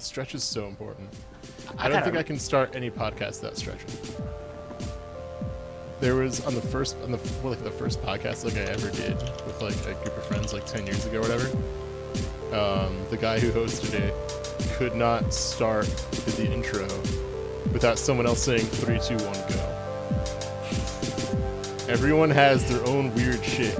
Stretch is so important. I don't think I can start any podcast without stretching. There was on the first podcast like I ever did with like a group of friends like 10 years ago or whatever. The guy who hosted it could not start the intro without someone else saying 3, 2, 1, go. Everyone has their own weird shit.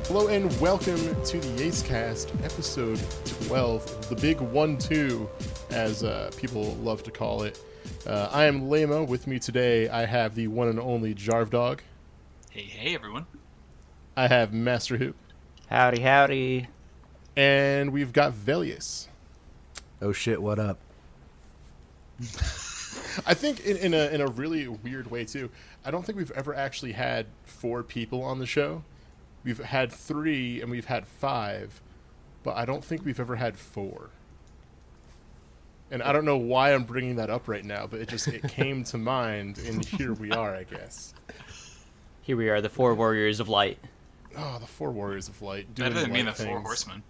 Hello and welcome to the YASEcast, episode 12, the big 1-2, as people love to call it. I am Lamo. With me today, I have the one and only Jarvdog. Hey, everyone. I have Master Hoop. Howdy, howdy. And we've got Velius. Oh shit, what up? I think in a really weird way, too, I don't think we've ever actually had 4 people on the show. We've had 3 and we've had 5, but I don't think we've ever had 4. And I don't know why I'm bringing that up right now, but it came to mind, and here we are, I guess. Here we are, the 4 warriors of light. Oh, the 4 warriors of light. That doesn't mean the things. 4 horsemen.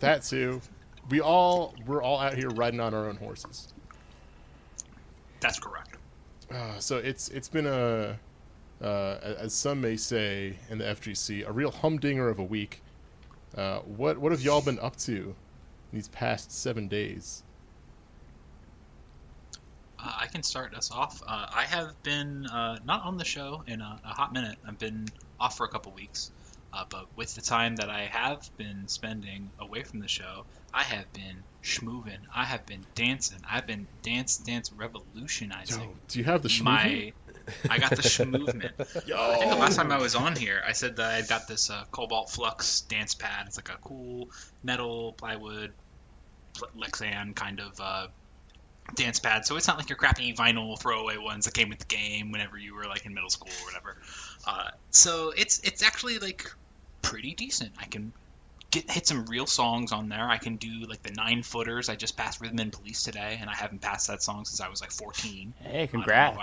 That too. We're all out here riding on our own horses. That's correct. So it's been as some may say in the FGC, a real humdinger of a week. What have y'all been up to these past 7 days? I can start us off. I have been not on the show in a hot minute. I've been off for a couple weeks. But with the time that I have been spending away from the show, I have been schmoovin'. I have been dancing. I've been dance revolutionizing. Yo, do you have the schmoovin'? I got the schmoovement. I think the last time I was on here, I said that I got this Cobalt Flux dance pad. It's like a cool metal, plywood, Lexan kind of dance pad. So it's not like your crappy vinyl throwaway ones that came with the game whenever you were like in middle school or whatever. So it's actually like pretty decent. I can hit some real songs on there. I can do like the 9-footers. I just passed Rhythm and Police today, and I haven't passed that song since I was like 14. Hey, congrats!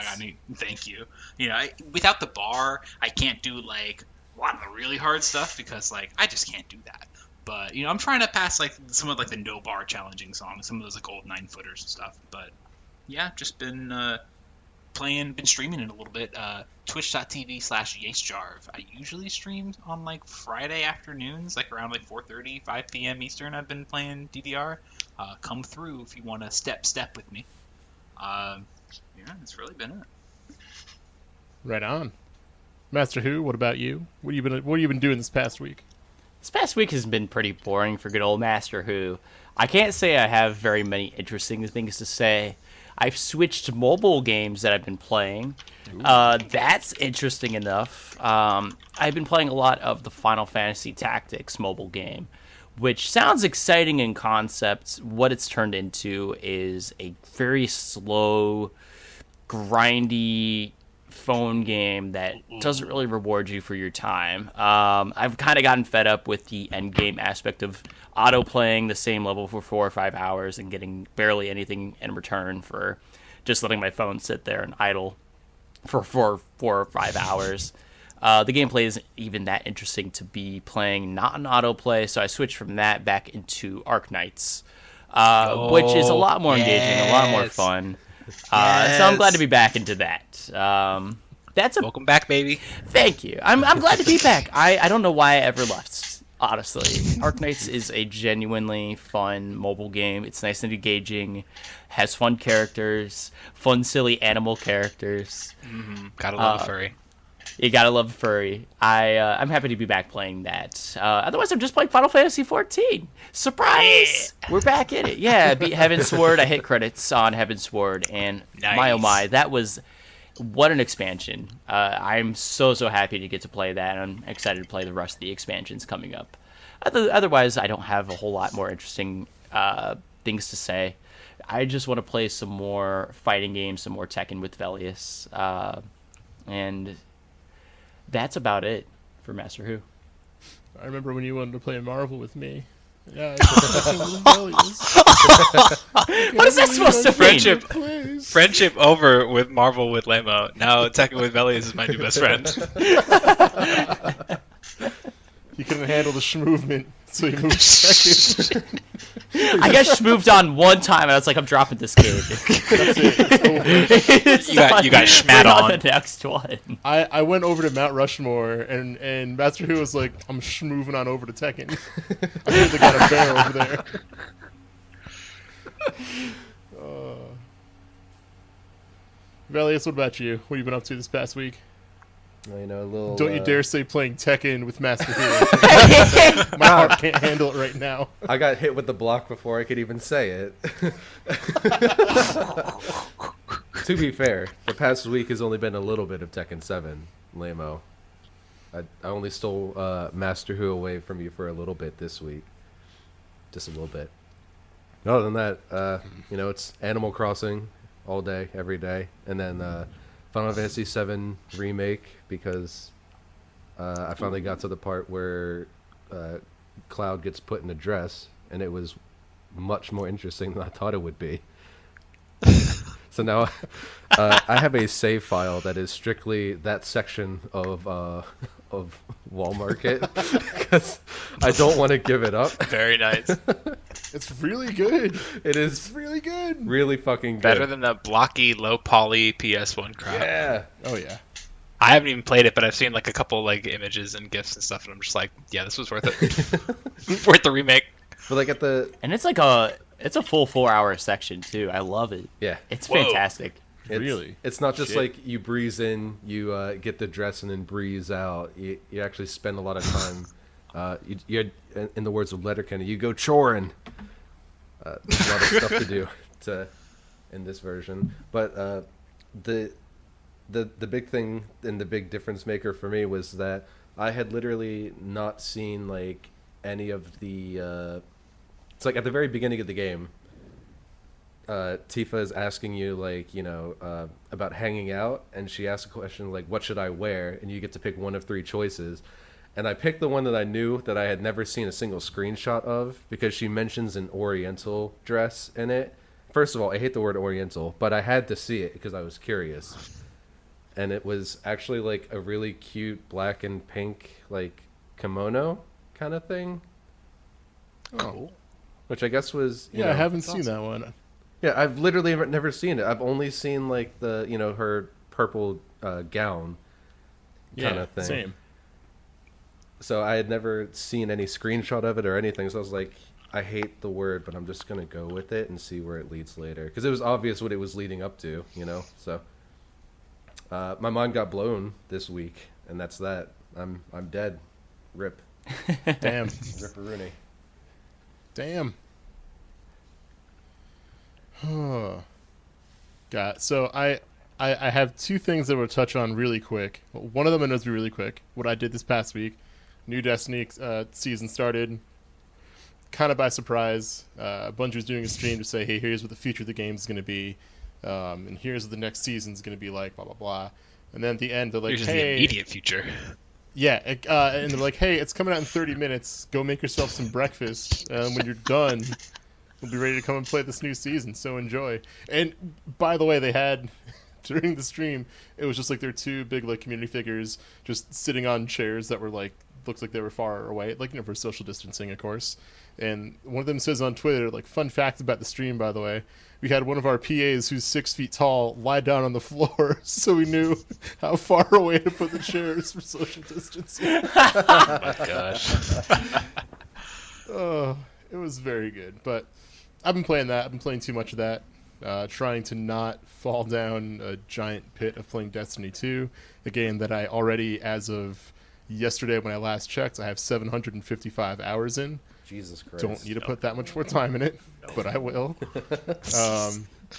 Thank you. You know, without the bar, I can't do like a lot of the really hard stuff because like I just can't do that. But you know, I'm trying to pass like some of like the no bar challenging songs, some of those like old 9-footers and stuff. But yeah, just been been streaming it a little bit. Twitch.tv/YaseJarv. I usually stream on like Friday afternoons, like around like 4:30, 5 p.m. Eastern. I've been playing DDR. Come through if you want to step with me. Yeah, that's really been it. Right on. Master Who, what about you? What have you been doing this past week? This past week has been pretty boring for good old Master Who. I can't say I have very many interesting things to say. I've switched to mobile games that I've been playing. That's interesting enough. I've been playing a lot of the Final Fantasy Tactics mobile game, which sounds exciting in concept. What it's turned into is a very slow, grindy phone game that doesn't really reward you for your time. I've kind of gotten fed up with the end game aspect of auto-playing the same level for 4 or 5 hours and getting barely anything in return for just letting my phone sit there and idle for 4 or 5 hours. The gameplay isn't even that interesting to be playing not an autoplay, so I switched from that back into Arc Knights, which is a lot more engaging, a lot more fun. So I'm glad to be back into that. Welcome back, baby. Thank you. I'm glad to be back. I don't know why I ever left, honestly. Arc Knights is a genuinely fun mobile game. It's nice and engaging, has fun characters, fun, silly animal characters. Mm-hmm. Gotta love a furry. You gotta love a furry. I'm happy to be back playing that. Otherwise, I'm just playing Final Fantasy XIV. Surprise! Yeah. We're back in it. Yeah, I beat Heavensward. I hit credits on Heavensward, and my oh my, that was... What an expansion. I'm so happy to get to play that, and I'm excited to play the rest of the expansions coming up. Otherwise, I don't have a whole lot more interesting things to say. I just want to play some more fighting games, some more Tekken with Velius, and that's about it for Master Who. I remember when you wanted to play Marvel with me. Yeah, what is that supposed to mean? Friendship over with Marvel with Lamo. Now Tekken with Velius is my new best friend. He couldn't handle the movement, so he moved second. I got schmooved on one time, and I was like, I'm dropping this game. That's it. It's over. You got schmat on. The next one. I went over to Mount Rushmore, and Master Who was like, I'm schmooving on over to Tekken. I hear they got a bear over there. Valius, what about you? What have you been up to this past week? You know, a little. Don't you dare say playing Tekken with Master Who. My heart can't handle it right now. I got hit with the block before I could even say it. To be fair, the past week has only been a little bit of Tekken 7, Lamo. I only stole Master Who away from you for a little bit this week. Just a little bit. Other than that, you know, it's Animal Crossing all day, every day. And then Final Fantasy VII Remake, because I finally got to the part where Cloud gets put in a dress, and it was much more interesting than I thought it would be. So now I have a save file that is strictly that section of Wall Market, because I don't want to give it up. Very nice. It's really good. It It's is really good. really fucking good. Better than the blocky, low poly PS1 crap. Yeah. Oh, yeah. I haven't even played it, but I've seen like a couple like images and gifs and stuff, and I'm just like, yeah, this was worth it. Worth the remake. But like at the And it's a full 4-hour section too. I love it. yeah. It's Whoa. fantastic. Really? It's not just Shit. like you breeze in, you get the dress, and then breeze out. You actually spend a lot of time. You in the words of Letterkenny, you go choring. There's a lot of stuff to do in this version. But the big thing and the big difference maker for me was that I had literally not seen like any of the. It's like at the very beginning of the game. Tifa is asking you, like, you know, about hanging out, and she asks a question like, what should I wear? And you get to pick one of 3 choices. And I picked the one that I knew that I had never seen a single screenshot of, because she mentions an Oriental dress in it. First of all, I hate the word Oriental, but I had to see it because I was curious. And it was actually like a really cute black and pink, like, kimono kind of thing. Cool. Which I guess was, you Yeah, know, I haven't seen that one. Yeah, I've literally never seen it. I've only seen like the, you know, her purple gown kind of thing. Same. So I had never seen any screenshot of it or anything. So I was like, I hate the word, but I'm just gonna go with it and see where it leads later, because it was obvious what it was leading up to, you know. So my mind got blown this week, and that's that. I'm dead. Rip. Damn. Ripperoonie. Damn. Got so I have 2 things that we'll touch on really quick. One of them I know is really quick. What I did this past week, new Destiny season started, kind of by surprise. Bungie's doing a stream to say, hey, here's what the future of the game is going to be, and here's what the next season is going to be like, blah blah blah. And then at the end, they're like, Here's hey, the immediate future. yeah, and they're like, hey, it's coming out in 30 minutes. Go make yourself some breakfast, and when you're done, we'll be ready to come and play this new season, so enjoy. And by the way, they had, during the stream, it was just like their 2 big like community figures just sitting on chairs that were like, looked like they were far away, like, you know, for social distancing, of course. And one of them says on Twitter, like, fun fact about the stream, by the way, we had one of our PAs who's 6 feet tall lie down on the floor, so we knew how far away to put the chairs for social distancing. Oh my gosh. Oh, it was very good, but I've been playing that. I've been playing too much of that, trying to not fall down a giant pit of playing Destiny 2, a game that I already, as of yesterday when I last checked, I have 755 hours in. Jesus Christ. Don't need to put that much more time in it, but I will.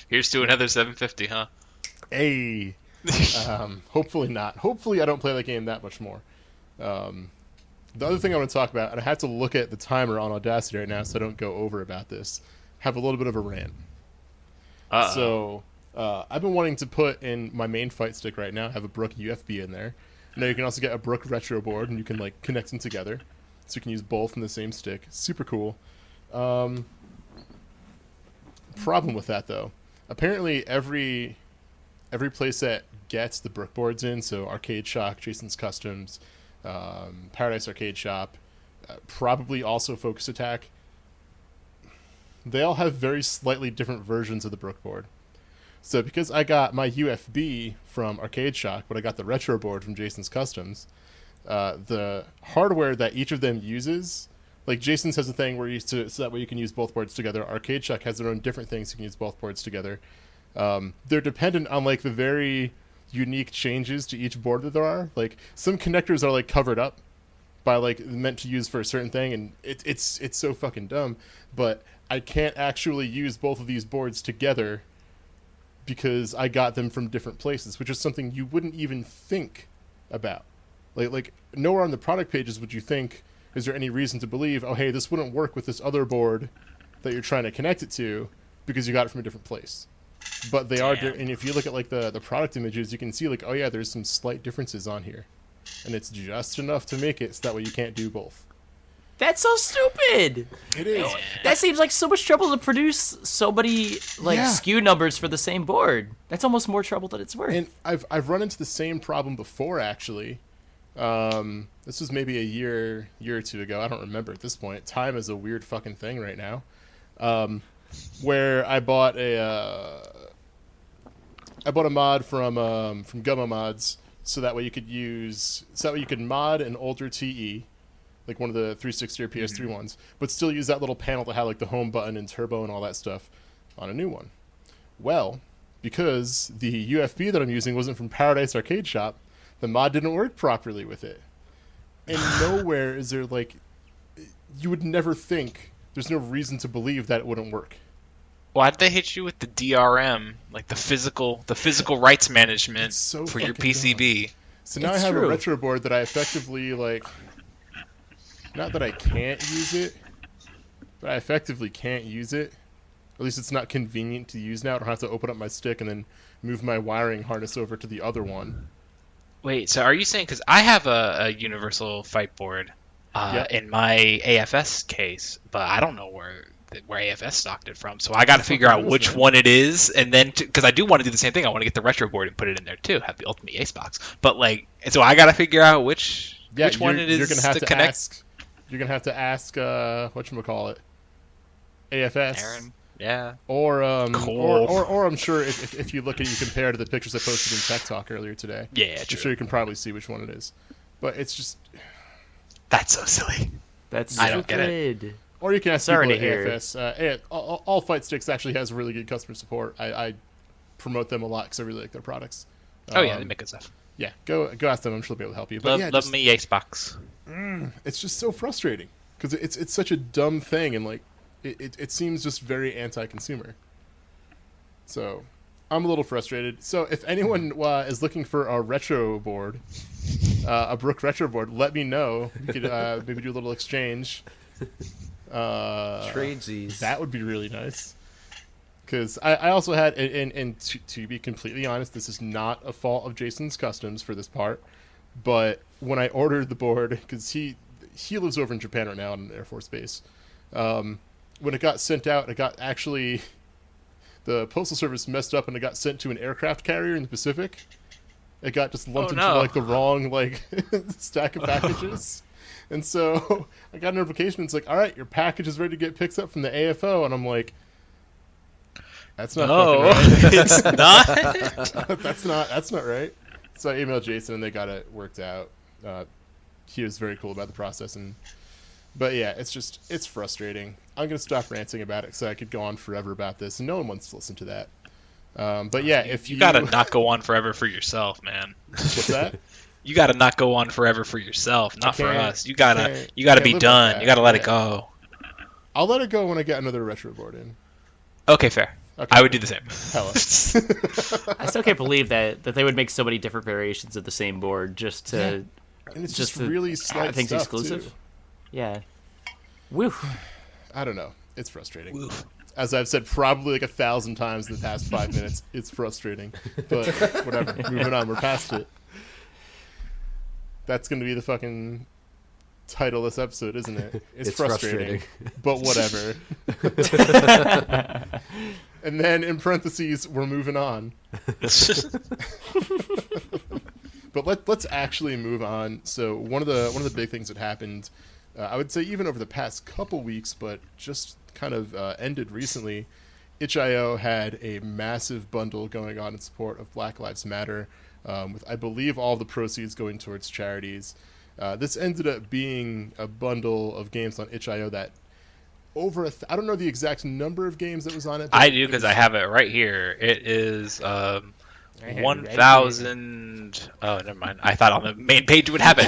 Here's to another 750, huh? Hey, hopefully not. Hopefully I don't play that game that much more. The other thing I want to talk about, and I have to look at the timer on Audacity right now so I don't go over about this, have a little bit of a rant. So I've been wanting to put in my main fight stick right now, have a Brook UFB in there. Now you can also get a Brook retro board, and you can like connect them together, so you can use both in the same stick. Super cool. Problem with that though, apparently every place that gets the Brook boards in, so Arcade Shock, Jason's Customs, Paradise Arcade Shop, probably also Focus Attack. They all have very slightly different versions of the Brook board. So because I got my UFB from Arcade Shock, but I got the retro board from Jason's Customs, the hardware that each of them uses, like Jason's has a thing where so that way you can use both boards together. Arcade Shock has their own different things you can use both boards together. They're dependent on like the very unique changes to each board that there are. Like some connectors are like covered up by like meant to use for a certain thing, and it's so fucking dumb. But I can't actually use both of these boards together because I got them from different places, which is something you wouldn't even think about. Like nowhere on the product pages would you think, is there any reason to believe, oh hey, this wouldn't work with this other board that you're trying to connect it to because you got it from a different place. But they are, and if you look at like the product images, you can see like, oh yeah, there's some slight differences on here, and it's just enough to make it so that way you can't do both. That's so stupid. It is. That seems like so much trouble to produce so many SKU numbers for the same board. That's almost more trouble than it's worth. And I've run into the same problem before actually. This was maybe a year or two ago. I don't remember at this point. Time is a weird fucking thing right now. Where I bought a mod from Gummo Mods, so that way you could mod an older TE, like one of the 360 or PS3 ones, but still use that little panel that had like the home button and turbo and all that stuff on a new one. Well, because the UFB that I'm using wasn't from Paradise Arcade Shop, the mod didn't work properly with it. And nowhere is there like, you would never think, there's no reason to believe that it wouldn't work. Why'd they hit you with the DRM, like the physical rights management for your PCB? Dumb. So now I have a retro board that I effectively like. Not that I can't use it, but I effectively can't use it. At least it's not convenient to use now. I don't have to open up my stick and then move my wiring harness over to the other one. Wait, so are you saying, because I have a universal fight board in my AFS case, but I don't know where AFS stocked it from, so I got to figure out which one it is, and then because I do want to do the same thing, I want to get the retro board and put it in there too, have the Ultimate Ace box. But like, so I got to figure out which one it is you're gonna have to connect. You're gonna have to ask whatchamacallit, AFS. Aaron. Yeah. Or cool. or I'm sure if you look at, you compare to the pictures I posted in Tech Talk earlier today. Yeah, true. I'm sure you can probably see which one it is. But it's just, that's so silly. That's I don't get it. Or you can ask people at AFS. All Fight Sticks actually has really good customer support. I promote them a lot because I really like their products. Oh yeah, they make good stuff. Yeah, go ask them. I'm sure they'll be able to help you. But love me Ace box. It's just so frustrating because it's such a dumb thing, and like it seems just very anti-consumer. So I'm a little frustrated. So if anyone is looking for a retro board, a Brook retro board, let me know. We could maybe do a little exchange. Tradesies. That would be really nice. Because I also had, and to be completely honest, this is not a fault of Jason's Customs for this part, but when I ordered the board, because he lives over in Japan right now on an Air Force base, when it got sent out, it got actually, the Postal Service messed up and it got sent to an aircraft carrier in the Pacific. It got just lumped into like the wrong like stack of packages. And so I got a notification. It's like, all right, your package is ready to get picked up from the AFO. And I'm like, that's not fucking right. It's not. That's not right. So I emailed Jason and they got it worked out. He was very cool about the process. But yeah, it's frustrating. I'm going to stop ranting about it because I could go on forever about this. And no one wants to listen to that. But yeah, if you gotta not go on forever for yourself, man. What's that? You gotta not go on forever for yourself, not for us. You gotta be done. You gotta let it go. I'll let it go when I get another retro board in. Okay, fair. Okay. I would do the same. Hella. I still can't believe that they would make so many different variations of the same board just to. Yeah. And it's just really slight things stuff exclusive. Too. Yeah. Woo. I don't know. It's frustrating. Woo. As I've said probably like 1,000 times in the past 5 minutes, it's frustrating. But whatever. Moving on. We're past it. That's going to be the fucking title of this episode, isn't it? It's frustrating. But whatever. And then in parentheses, we're moving on. But let's actually move on. So one of the big things that happened I would say even over the past couple weeks, but just kind of ended recently, itch.io had a massive bundle going on in support of Black Lives Matter, with, I believe, all the proceeds going towards charities. This ended up being a bundle of games on itch.io that I don't know the exact number of games that was on it. I do, because I have it right here. It is 1,000. Oh, never mind. I thought on the main page it would have it.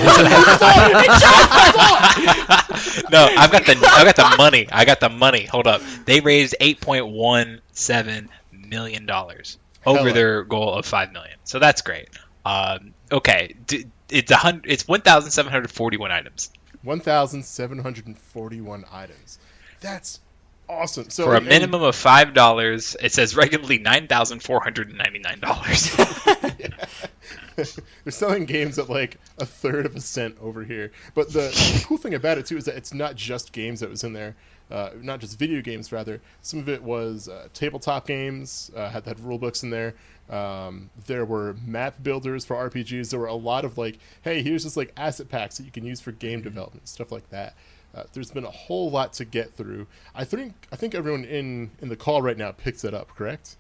No, I've got the money. I got the money. Hold up. They raised $8.17 million over their goal of $5 million. So that's great. Okay, it's 1,741 items. 1,741 items. That's awesome. So for a minimum of $5, it says regularly $9,499. They're selling games at like a third of a cent over here. But the cool thing about it too is that it's not just games that was in there, not just video games rather. Some of it was tabletop games, had rule books in there. There were map builders for RPGs. There were a lot of like, hey, here's just like asset packs that you can use for game development, stuff like that. There's been a whole lot to get through. I think everyone in the call right now picks it up, correct?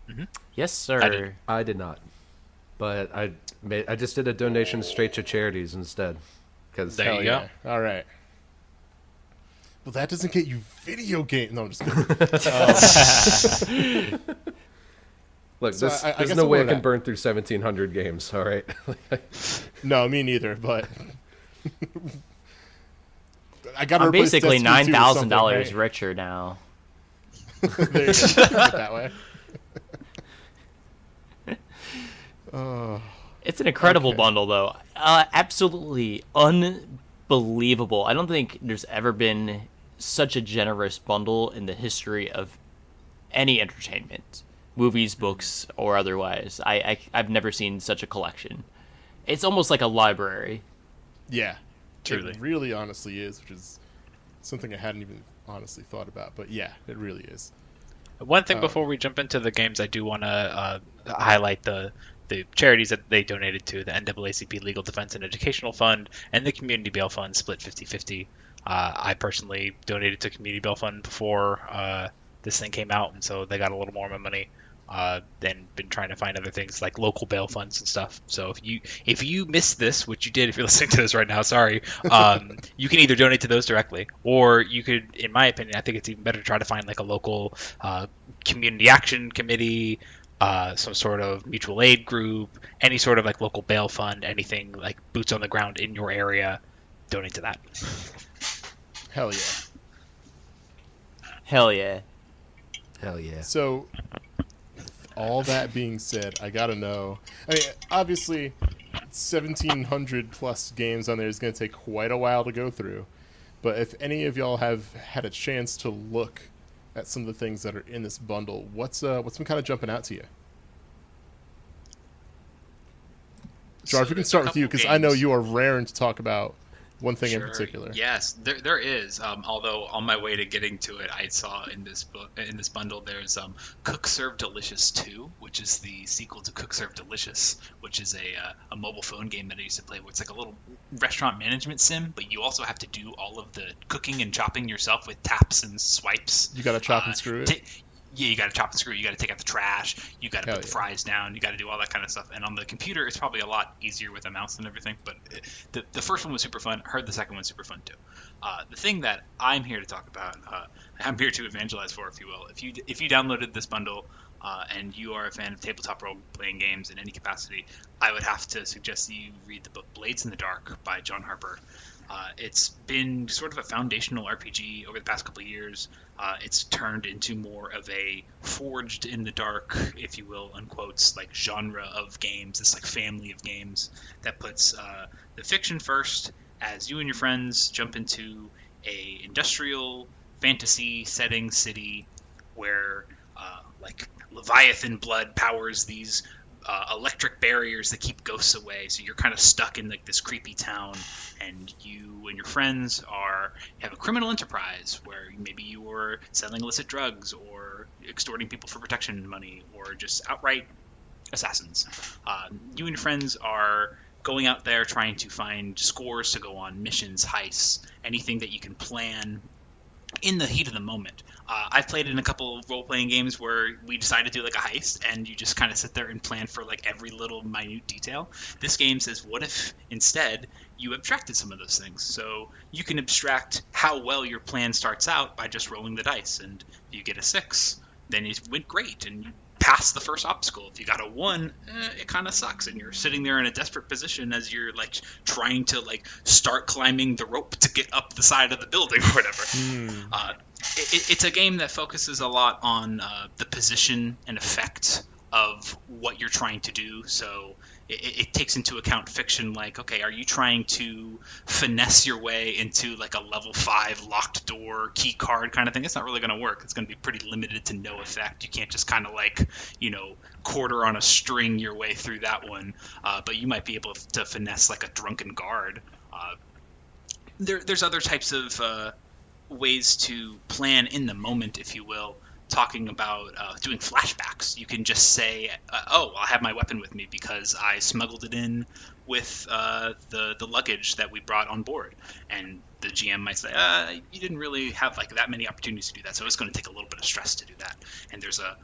Mm-hmm. Yes, sir. I did not, but I just did a donation straight to charities instead. Because there you go. All right. Well, that doesn't get you video game. No, I'm just kidding. Look, there's no way I can burn through 1,700 games. All right. No, me neither. But I'm basically $9,000 richer now. There you go. That way. It's an incredible bundle, though. Absolutely unbelievable. I don't think there's ever been such a generous bundle in the history of any entertainment, movies, books, or otherwise. I've never seen such a collection. It's almost like a library. Yeah. Truly. It really honestly is, which is something I hadn't even honestly thought about. But yeah, it really is. One thing before we jump into the games, I do want to highlight the charities that they donated to, the NAACP Legal Defense and Educational Fund and the Community Bail Fund, split 50-50. I personally donated to Community Bail Fund before this thing came out, and so they got a little more of my money. Then been trying to find other things like local bail funds and stuff. So if you missed this, which you did if you're listening to this right now, sorry, you can either donate to those directly, or you could, in my opinion, I think it's even better to try to find like a local community action committee, some sort of mutual aid group, any sort of like local bail fund, anything like boots on the ground in your area. Donate to that. Hell yeah. Hell yeah. Hell yeah. So, all that being said, I gotta know. I mean, obviously, 1,700 plus games on there is going to take quite a while to go through. But if any of y'all have had a chance to look at some of the things that are in this bundle, what's been kind of jumping out to you? Jar, if we can start with you, because I know you are raring to talk about one thing in particular. Yes, there is. Although on my way to getting to it, I saw in this bundle there's Cook Serve Delicious 2, which is the sequel to Cook Serve Delicious, which is a mobile phone game that I used to play, where it's like a little restaurant management sim, but you also have to do all of the cooking and chopping yourself with taps and swipes. You got to chop and screw it. Yeah, you got to chop and screw. You got to take out the trash. You got to put the fries down. You got to do all that kind of stuff. And on the computer, it's probably a lot easier with a mouse and everything. But the first one was super fun. I heard the second one was super fun too. The thing that I'm here to talk about, I'm here to evangelize for, if you will. If you downloaded this bundle and you are a fan of tabletop role-playing games in any capacity, I would have to suggest that you read the book Blades in the Dark by John Harper. It's been sort of a foundational RPG over the past couple of years. It's turned into more of a forged in the dark, if you will, unquotes, like genre of games, this like family of games that puts the fiction first as you and your friends jump into a industrial fantasy setting city where like Leviathan blood powers these electric barriers that keep ghosts away, so you're kind of stuck in like this creepy town, and you and your friends have a criminal enterprise where maybe you are selling illicit drugs or extorting people for protection money or just outright assassins. You and your friends are going out there trying to find scores to go on, missions, heists, anything that you can plan in the heat of the moment. I've played in a couple of role-playing games where we decided to do like a heist, and you just kind of sit there and plan for like every little minute detail. This game says, what if instead you abstracted some of those things? So you can abstract how well your plan starts out by just rolling the dice, and if you get a 6, then it went great, and you pass the first obstacle. If you got a 1, it kind of sucks, and you're sitting there in a desperate position as you're like trying to like start climbing the rope to get up the side of the building or whatever. It's a game that focuses a lot on the position and effect of what you're trying to do. So it takes into account fiction, like, okay, are you trying to finesse your way into like a level 5 locked door key card kind of thing? It's not really going to work. It's going to be pretty limited to no effect. You can't just kind of like, quarter on a string your way through that one. But you might be able to finesse like a drunken guard. There's other types of ways to plan in the moment, if you will. Talking about doing flashbacks. You can just say, I'll have my weapon with me because I smuggled it in with the luggage that we brought on board. And the GM might say, you didn't really have like that many opportunities to do that, so it's going to take a little bit of stress to do that. And there's a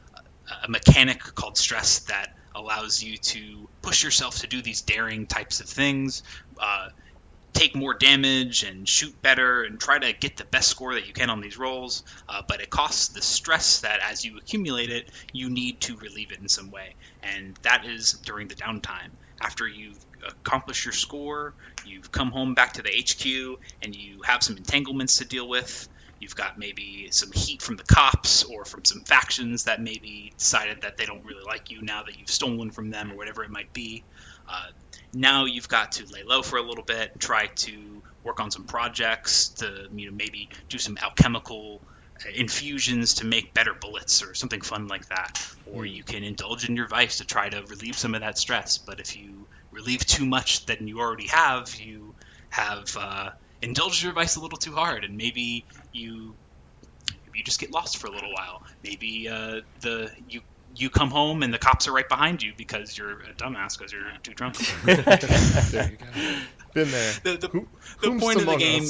mechanic called stress that allows you to push yourself to do these daring types of things, take more damage and shoot better and try to get the best score that you can on these rolls, but it costs the stress that as you accumulate it, you need to relieve it in some way, and that is during the downtime. After you've accomplished your score, you've come home back to the HQ, and you have some entanglements to deal with. You've got maybe some heat from the cops or from some factions that maybe decided that they don't really like you now that you've stolen from them or whatever it might be. Now you've got to lay low for a little bit, try to work on some projects to maybe do some alchemical infusions to make better bullets or something fun like that. Or you can indulge in your vice to try to relieve some of that stress. But if you relieve too much than you already have, you have indulged your vice a little too hard, and maybe you just get lost for a little while. Maybe you come home and the cops are right behind you because you're a dumbass because you're too drunk. There you go. Been there. The point of the game,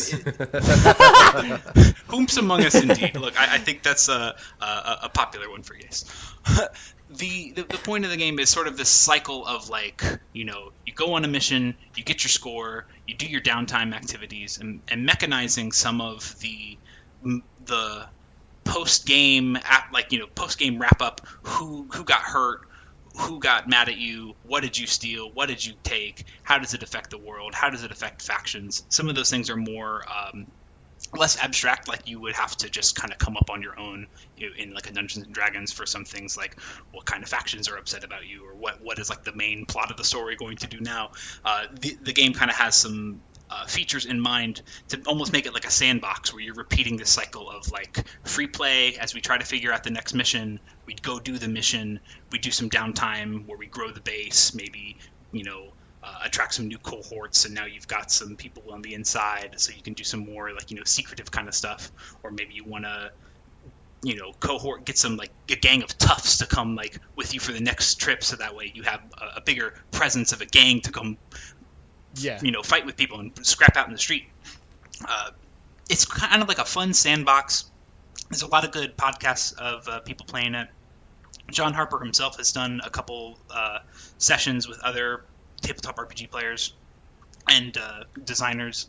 whomst among us, indeed. Look, I think that's a popular one for Yase. The point of the game is sort of this cycle of like, you go on a mission, you get your score, you do your downtime activities, and mechanizing some of the post-game wrap up. Who got hurt? Who got mad at you? What did you steal? What did you take? How does it affect the world? How does it affect factions? Some of those things are more less abstract, like you would have to just kind of come up on your own in like a Dungeons and Dragons for some things, like what kind of factions are upset about you, or what is like the main plot of the story going to do now. The game kind of has some features in mind to almost make it like a sandbox where you're repeating this cycle of like free play as we try to figure out the next mission. We'd go do the mission, we do some downtime where we grow the base, maybe attract some new cohorts, and now you've got some people on the inside, so you can do some more like secretive kind of stuff. Or maybe you want to cohort, get some like a gang of toughs to come like with you for the next trip, so that way you have a bigger presence of a gang to come fight with people and scrap out in the street. It's kind of like a fun sandbox. There's a lot of good podcasts of people playing it. John Harper himself has done a couple sessions with other tabletop RPG players and designers,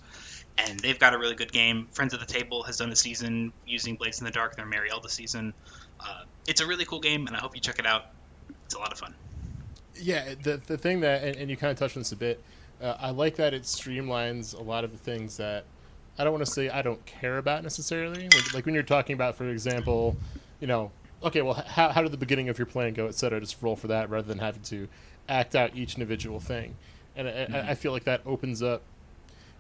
and they've got a really good game. Friends of the Table has done a season using Blades in the Dark, their Marielda season. It's a really cool game, and I hope you check it out. It's a lot of fun. Yeah, the thing that, and you kind of touched on this a bit, I like that it streamlines a lot of the things that I don't want to say I don't care about necessarily. Like when you're talking about, for example, okay, well, how did the beginning of your plan go, et cetera, just roll for that rather than having to act out each individual thing. And I feel like that opens up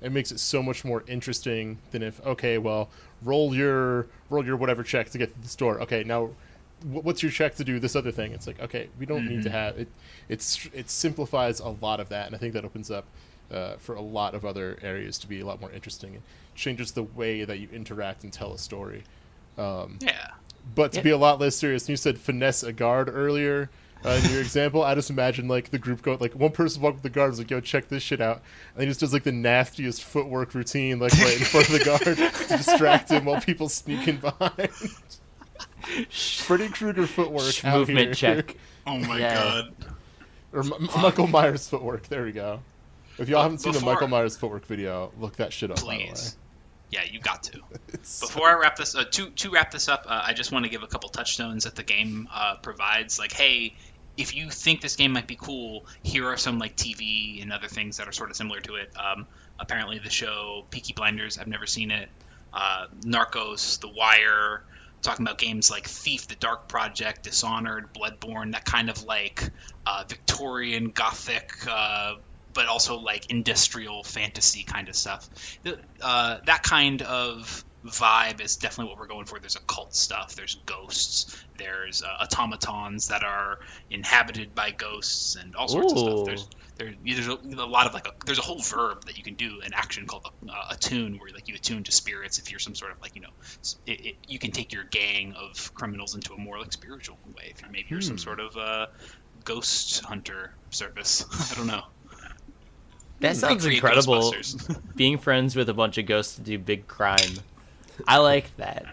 and makes it so much more interesting than if, okay, well, roll your whatever check to get to the store. Okay, now what's your check to do this other thing? It's like, okay, we don't need to have it. It simplifies a lot of that, and I think that opens up for a lot of other areas to be a lot more interesting. It changes the way that you interact and tell a story. But to be a lot less serious, you said finesse a guard earlier. In your example, I just imagine like the group go like one person walk with the guards like, yo, check this shit out, and he just does like the nastiest footwork routine like right in front of the guard to distract him while people sneak in behind. Freddy Krueger footwork out Movement here. check. Oh my Yeah. god. Or Michael Myers footwork. There we go. If y'all haven't seen the Before- Michael Myers footwork video, look that shit up. Please. Yeah, you got to. By the way. It's Before I wrap this, to wrap this up, I just want to give a couple touchstones that the game provides. Like, hey, if you think this game might be cool, here are some like TV and other things that are sort of similar to it. Apparently, the show Peaky Blinders. I've never seen it. Narcos, The Wire. Talking about games like Thief, The Dark Project, Dishonored, Bloodborne. That kind of like Victorian Gothic. But also like industrial fantasy kind of stuff. That kind of vibe is definitely what we're going for. There's occult stuff. There's ghosts. There's automatons that are inhabited by ghosts and all sorts of stuff. There's a lot of like there's a whole verb that you can do in action called attune, where like you attune to spirits. If you're some sort of like you can take your gang of criminals into a more like spiritual way. If you're some sort of ghost hunter service. I don't know. That sounds Recreate incredible. Ghostbusters. Being friends with a bunch of ghosts to do big crime. I like that.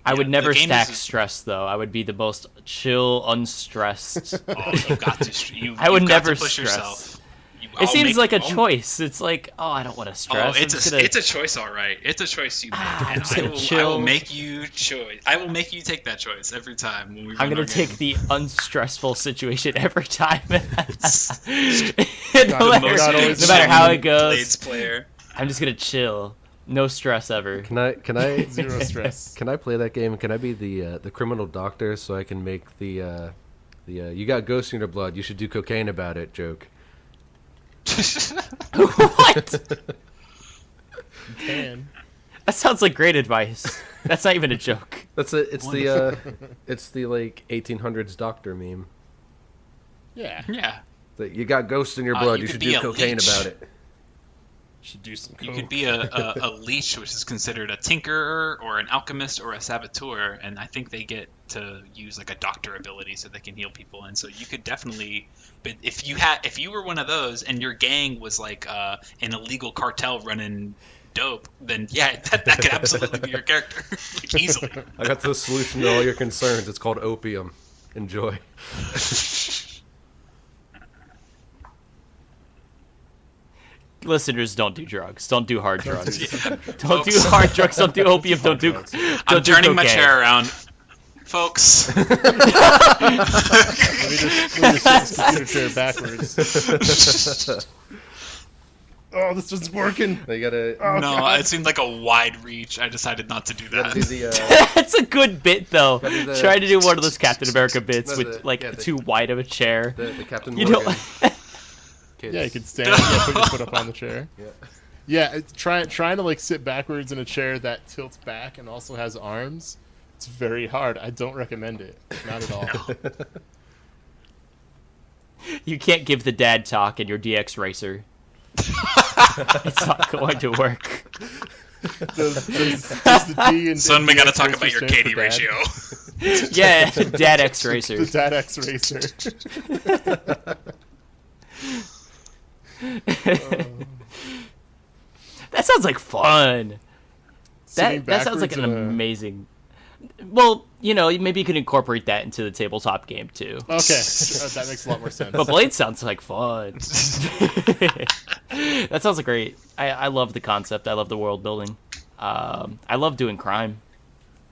I would the never game stack is- stress, though. I would be the most chill, unstressed. Oh, you got to. I would you've got never to push stress. yourself. It seems like a choice. It's like, oh, I don't want to stress. Oh, I'm just gonna- it's a choice, all right. It's a choice you make, I'm and just I gonna will chill. make you choice. I will make you take that choice every time when we. I'm run gonna our take game. the unstressful situation every time. no Not matter, always no matter how it Blades goes, player. I'm just gonna chill. No stress ever. Can I zero stress. can I play that game? Can I be the criminal doctor so I can make the you got ghosts in your blood, you should do cocaine about it joke? What? Can. That sounds like great advice. That's not even a joke. It's the like 1800s doctor meme. Yeah. Yeah, That you got ghosts in your blood, you you could should be do a cocaine leech. about it. Should do some you coke. could be a leech, which is considered a tinkerer or an alchemist or a saboteur, and I think they get to use like a doctor ability so they can heal people. And so you could definitely, but if you were one of those and your gang was like an illegal cartel running dope, then yeah, that could absolutely be your character, like easily. I got the solution to all your concerns. It's called opium. Enjoy. Listeners, don't do drugs. Don't do hard drugs. Yeah. Don't do Folks. hard drugs. Don't do opium. Don't do. drugs. Don't I'm do turning my cocaine. chair around, folks. Let me just sit this computer chair backwards. Oh, this isn't working. You gotta, Oh, No, God. it seemed like a wide reach. I decided not to do you gotta that. do the That's a good bit, though. Gotta do the- Try to do one of those Captain America bits No, with the- like yeah, the- too wide of a chair. the Captain You know, Morgan. Kids. Yeah, you could stand. Yeah, put your foot up on the chair. Yeah. Yeah, trying to like sit backwards in a chair that tilts back and also has arms. It's very hard. I don't recommend it. Not at all. you can't give the dad talk in your DX racer. It's not going to work. Does the D and Son, we DX gotta talk racer about your stand Katie for dad? ratio. Yeah, dad X racer. The Dad X racer. That sounds like fun. Sitting That sounds like an backwards in a- amazing. Well, maybe you could incorporate that into the tabletop game too. Okay, sure, that makes a lot more sense. But Blade sounds like fun. That sounds great. I love the concept. I love the world building. I love doing crime.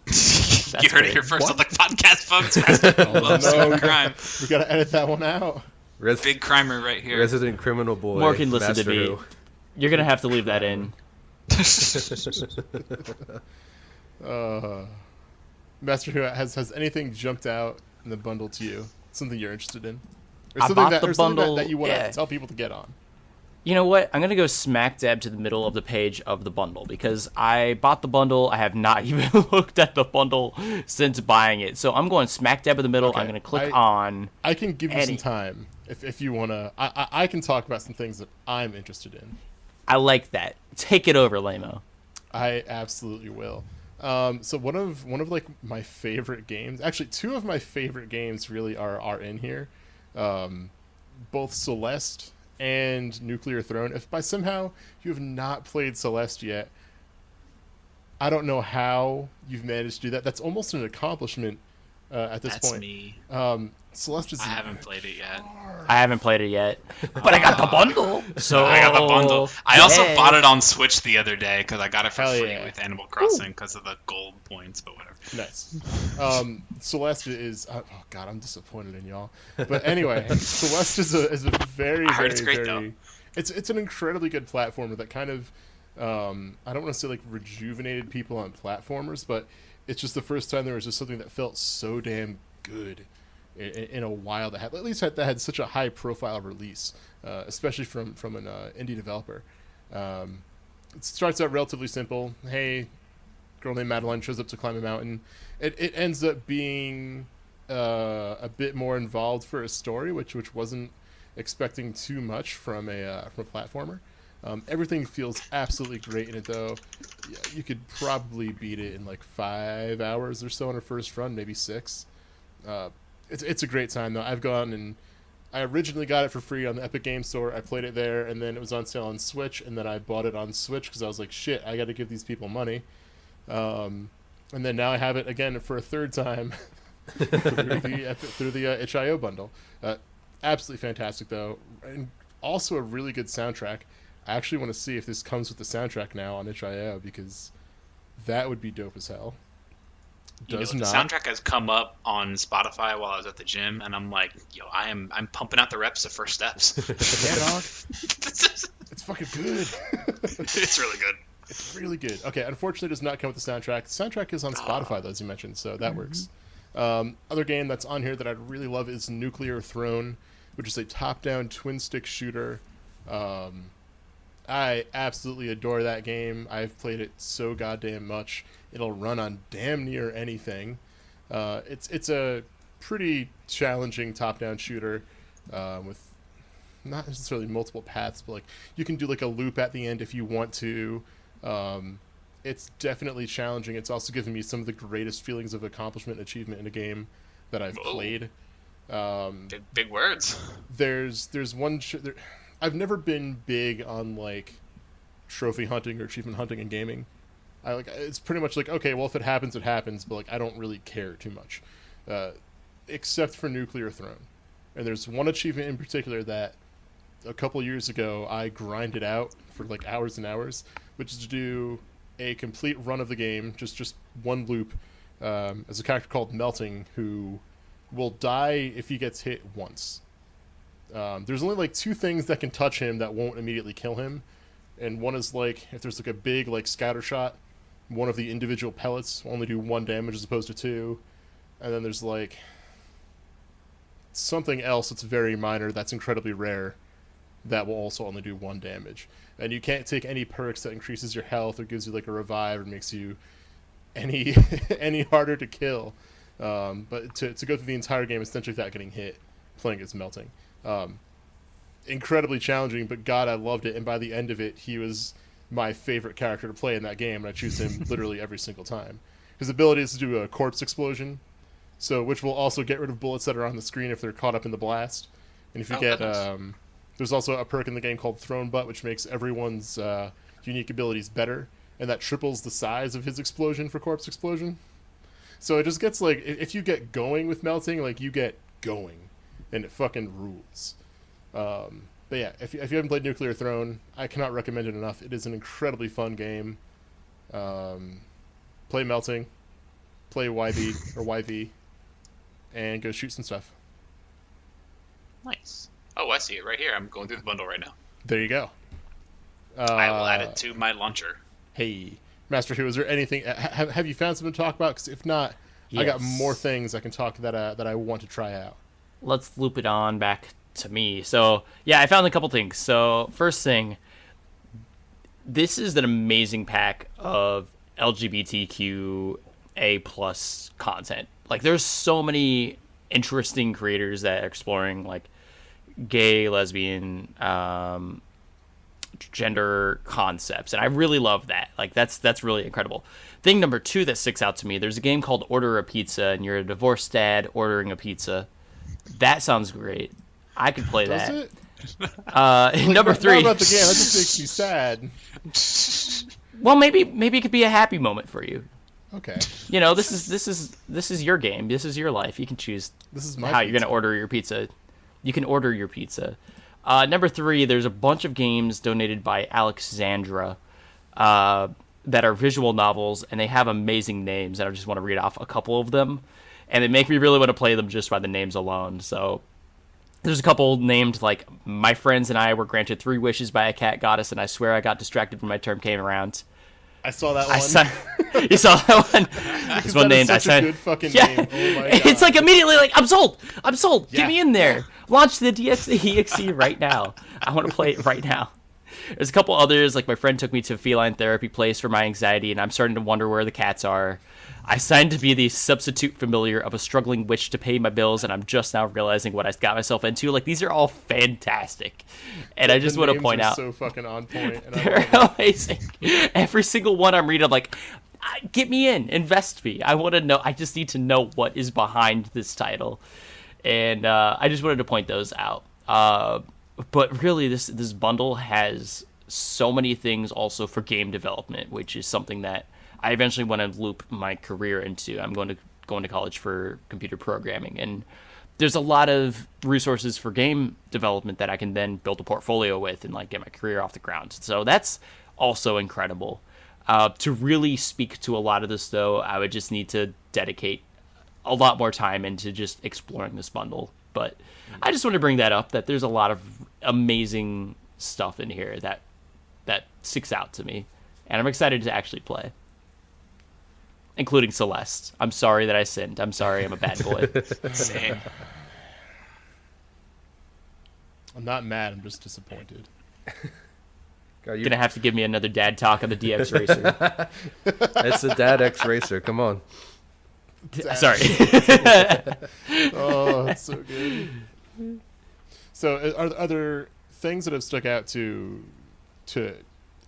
You heard it great. here first on the podcast, folks. Master loves no, doing crime. we gotta edit that one out. Big crimer right here. Resident criminal boy. More can listen to Master me. Who. You're gonna have to leave that in. Master Who, has anything jumped out in the bundle to you? Something you're interested in? Or I something bought that, the or something bundle, that you want to yeah. tell people to get on? You know what? I'm going to go smack dab to the middle of the page of the bundle because I bought the bundle. I have not even looked at the bundle since buying it. So I'm going smack dab in the middle. Okay, I'm going to click on. I can give you Any- some time if you want to. I can talk about some things that I'm interested in. I like that. Take it over, Lamo. I absolutely will. So one of like my favorite games, actually two of my favorite games really are in here. Both Celeste and Nuclear Throne. If by somehow you have not played Celeste yet, I don't know how you've managed to do that. That's almost an accomplishment at this point. That's me. Celeste is. I haven't played it yet. I haven't played it yet, but I got the bundle. So I got the bundle. I also yay. bought it on Switch the other day because I got it for Hell free yeah. with Animal Crossing because of the gold points, but whatever. Nice. Celeste is. Oh God, I'm disappointed in y'all. But anyway, Celeste is a very. I heard very, it's great, very, though. It's an incredibly good platformer that kind of. I don't want to say like rejuvenated people on platformers, but it's just the first time there was just something that felt so damn good in a while that had at least that had such a high profile release, especially from an indie developer. It starts out relatively simple. Hey, girl named Madeline shows up to climb a mountain. It ends up being a bit more involved for a story, which wasn't expecting too much from a platformer. Everything feels absolutely great in it, though. Yeah, you could probably beat it in like 5 hours or so on a first run, maybe 6. It's a great time, though. I've gone and I originally got it for free on the Epic Game Store. I played it there, and then it was on sale on Switch, and then I bought it on Switch because I was like, shit, I got to give these people money. And then now I have it again for a third time through the itch.io bundle. Absolutely fantastic, though. And also a really good soundtrack. I actually want to see if this comes with the soundtrack now on itch.io because that would be dope as hell. The not. soundtrack has come up on Spotify while I was at the gym, and I'm like, yo, I'm pumping out the reps of First Steps. Yeah, dog. It's fucking good. It's really good. It's really good. Okay, unfortunately, it does not come with the soundtrack. The soundtrack is on Spotify, though, as you mentioned, so that works. Other game that's on here that I'd really love is Nuclear Throne, which is a top-down twin-stick shooter. I absolutely adore that game. I've played it so goddamn much. It'll run on damn near anything. It's a pretty challenging top-down shooter with not necessarily multiple paths, but like you can do like a loop at the end if you want to. It's definitely challenging. It's also given me some of the greatest feelings of accomplishment and achievement in a game that I've played. Big words. There's one. I've never been big on like trophy hunting or achievement hunting in gaming. It's pretty much like, okay, well, if it happens, it happens, but like I don't really care too much, except for Nuclear Throne. And there's one achievement in particular that a couple years ago I grinded out for like hours and hours, which is to do a complete run of the game, just one loop, as a character called Melting, who will die if he gets hit once. There's only like 2 things that can touch him that won't immediately kill him, and one is like if there's like a big like scatter shot, one of the individual pellets will only do 1 damage as opposed to 2, and then there's like something else that's very minor that's incredibly rare that will also only do 1 damage. And you can't take any perks that increases your health or gives you like a revive or makes you any any harder to kill. But to go through the entire game essentially without getting hit, playing as Melting. Incredibly challenging, but God, I loved it. And by the end of it, he was my favorite character to play in that game, and I choose him literally every single time. His ability is to do a corpse explosion, which will also get rid of bullets that are on the screen if they're caught up in the blast. And if you there's also a perk in the game called Throne Butt, which makes everyone's unique abilities better, and that triples the size of his explosion for corpse explosion. So it just gets like, if you get going with Melting, like you get going, and it fucking rules. But yeah, if you haven't played Nuclear Throne, I cannot recommend it enough. It is an incredibly fun game. Play Melting, play YB or YV, and go shoot some stuff. Nice. Oh, I see it right here. I'm going through the bundle right now. There you go. I will add it to my launcher. Hey, Master Who, is there anything? Have you found something to talk about? Because if not, yes. I got more things I can talk that I want to try out. Let's loop it on back to me. So yeah, I found a couple things. So first thing, this is an amazing pack of LGBTQA+ content. Like there's so many interesting creators that are exploring like gay, lesbian, gender concepts, and I really love that. Like that's really incredible. Thing number 2 that sticks out to me: there's a game called Order a Pizza, and you're a divorced dad ordering a pizza. That sounds great. I could play Does that. it? Number 3. Not about the game. That just makes me sad. Well, maybe it could be a happy moment for you. Okay. You know, this is your game. This is your life. You can choose This is my how you're pizza. going to order your pizza. You can order your pizza. Number 3, there's a bunch of games donated by Alexandra that are visual novels, and they have amazing names, and I just want to read off a couple of them. And they make me really want to play them just by the names alone. So there's a couple named, like, My Friends and I were granted 3 wishes by a cat goddess, and I swear I got distracted when my term came around. I saw that one. You saw that one? This one That named. is such a good fucking name. Oh my God. It's like immediately like, I'm sold. Yeah. Get me in there. Launch the EXE right now. I want to play it right now. There's a couple others, like my friend took me to a feline therapy place for my anxiety, and I'm starting to wonder where the cats are. I signed to be the substitute familiar of a struggling witch to pay my bills, and I'm just now realizing what I got myself into. Like, these are all fantastic. And I just want to point out, so fucking on point. And they're amazing. Every single one I'm reading, I'm like, get me in, invest me. I want to know. I just need to know what is behind this title, and I just wanted to point those out. But really, this bundle has so many things also for game development, which is something that I eventually want to loop my career into. I'm going to college for computer programming, and there's a lot of resources for game development that I can then build a portfolio with and like get my career off the ground. So that's also incredible. To really speak to a lot of this, though, I would just need to dedicate a lot more time into just exploring this bundle. But I just want to bring that up, that there's a lot of amazing stuff in here that sticks out to me, and I'm excited to actually play. Including Celeste. I'm sorry that I sinned. I'm sorry I'm a bad boy. Same. I'm not mad. I'm just disappointed. God, You're gonna have to give me another dad talk on the DX Racer. It's the Dad X Racer. Come on. Sorry. Oh, that's so good. So, are there things that have stuck out to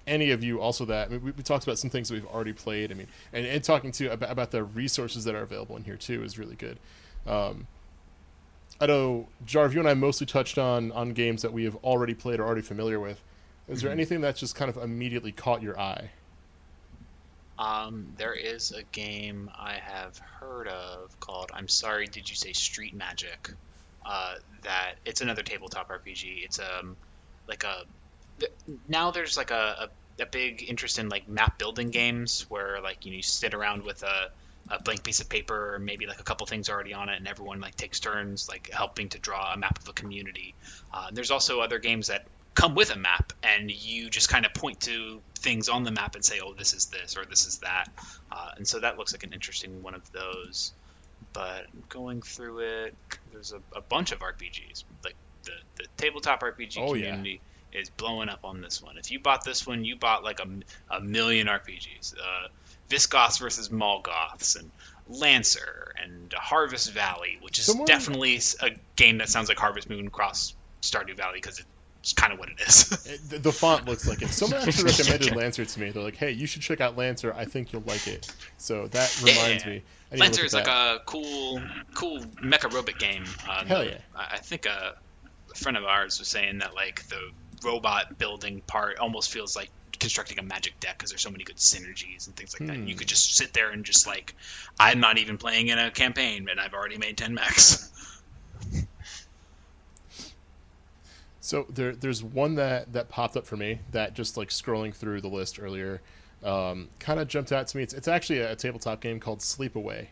any of you? Also, that I mean, we talked about some things that we've already played. I mean, and talking to about the resources that are available in here too is really good. I know, Jarv, you and I mostly touched on games that we have already played or already familiar with. Is there anything that's just kind of immediately caught your eye? There is a game I have heard of called I'm Sorry, Did You Say Street Magic? That it's another tabletop RPG. It's now there's like a big interest in like map building games where like you sit around with a blank piece of paper, or maybe like a couple things already on it, and everyone like takes turns like helping to draw a map of a community. There's also other games that come with a map, and you just kind of point to things on the map and say, oh, this is this or this is that. And so that looks like an interesting one of those. But going through it, there's a bunch of RPGs. Like the tabletop RPG community is blowing up on this one. If you bought this one, you bought like a million RPGs. Visgoths versus Molgoths, and Lancer, and Harvest Valley, which is definitely a game that sounds like Harvest Moon cross Stardew Valley, because it's kind of what it is. The font looks like it. Someone actually recommended Lancer to me. They're like, hey, you should check out Lancer. I think you'll like it. So that reminds me. Lancer is like a cool mecha robot game. Hell yeah. I think a friend of ours was saying that like the robot building part almost feels like constructing a magic deck, because there's so many good synergies and things like that. You could just sit there and just like, I'm not even playing in a campaign, and I've already made 10 mechs. So there's one that popped up for me that just like scrolling through the list earlier kind of jumped out to me. It's actually a tabletop game called Sleepaway,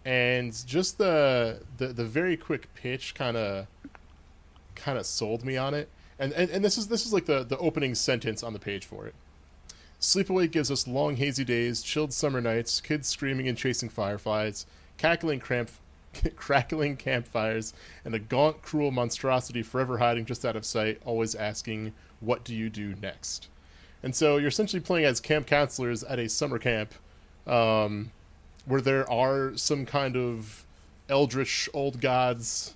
and just the very quick pitch kind of sold me on it. And this is like the opening sentence on the page for it. Sleepaway gives us long hazy days, chilled summer nights, kids screaming and chasing fireflies, crackling campfires, and a gaunt, cruel monstrosity forever hiding just out of sight, always asking, what do you do next? And so you're essentially playing as camp counselors at a summer camp where there are some kind of eldritch old gods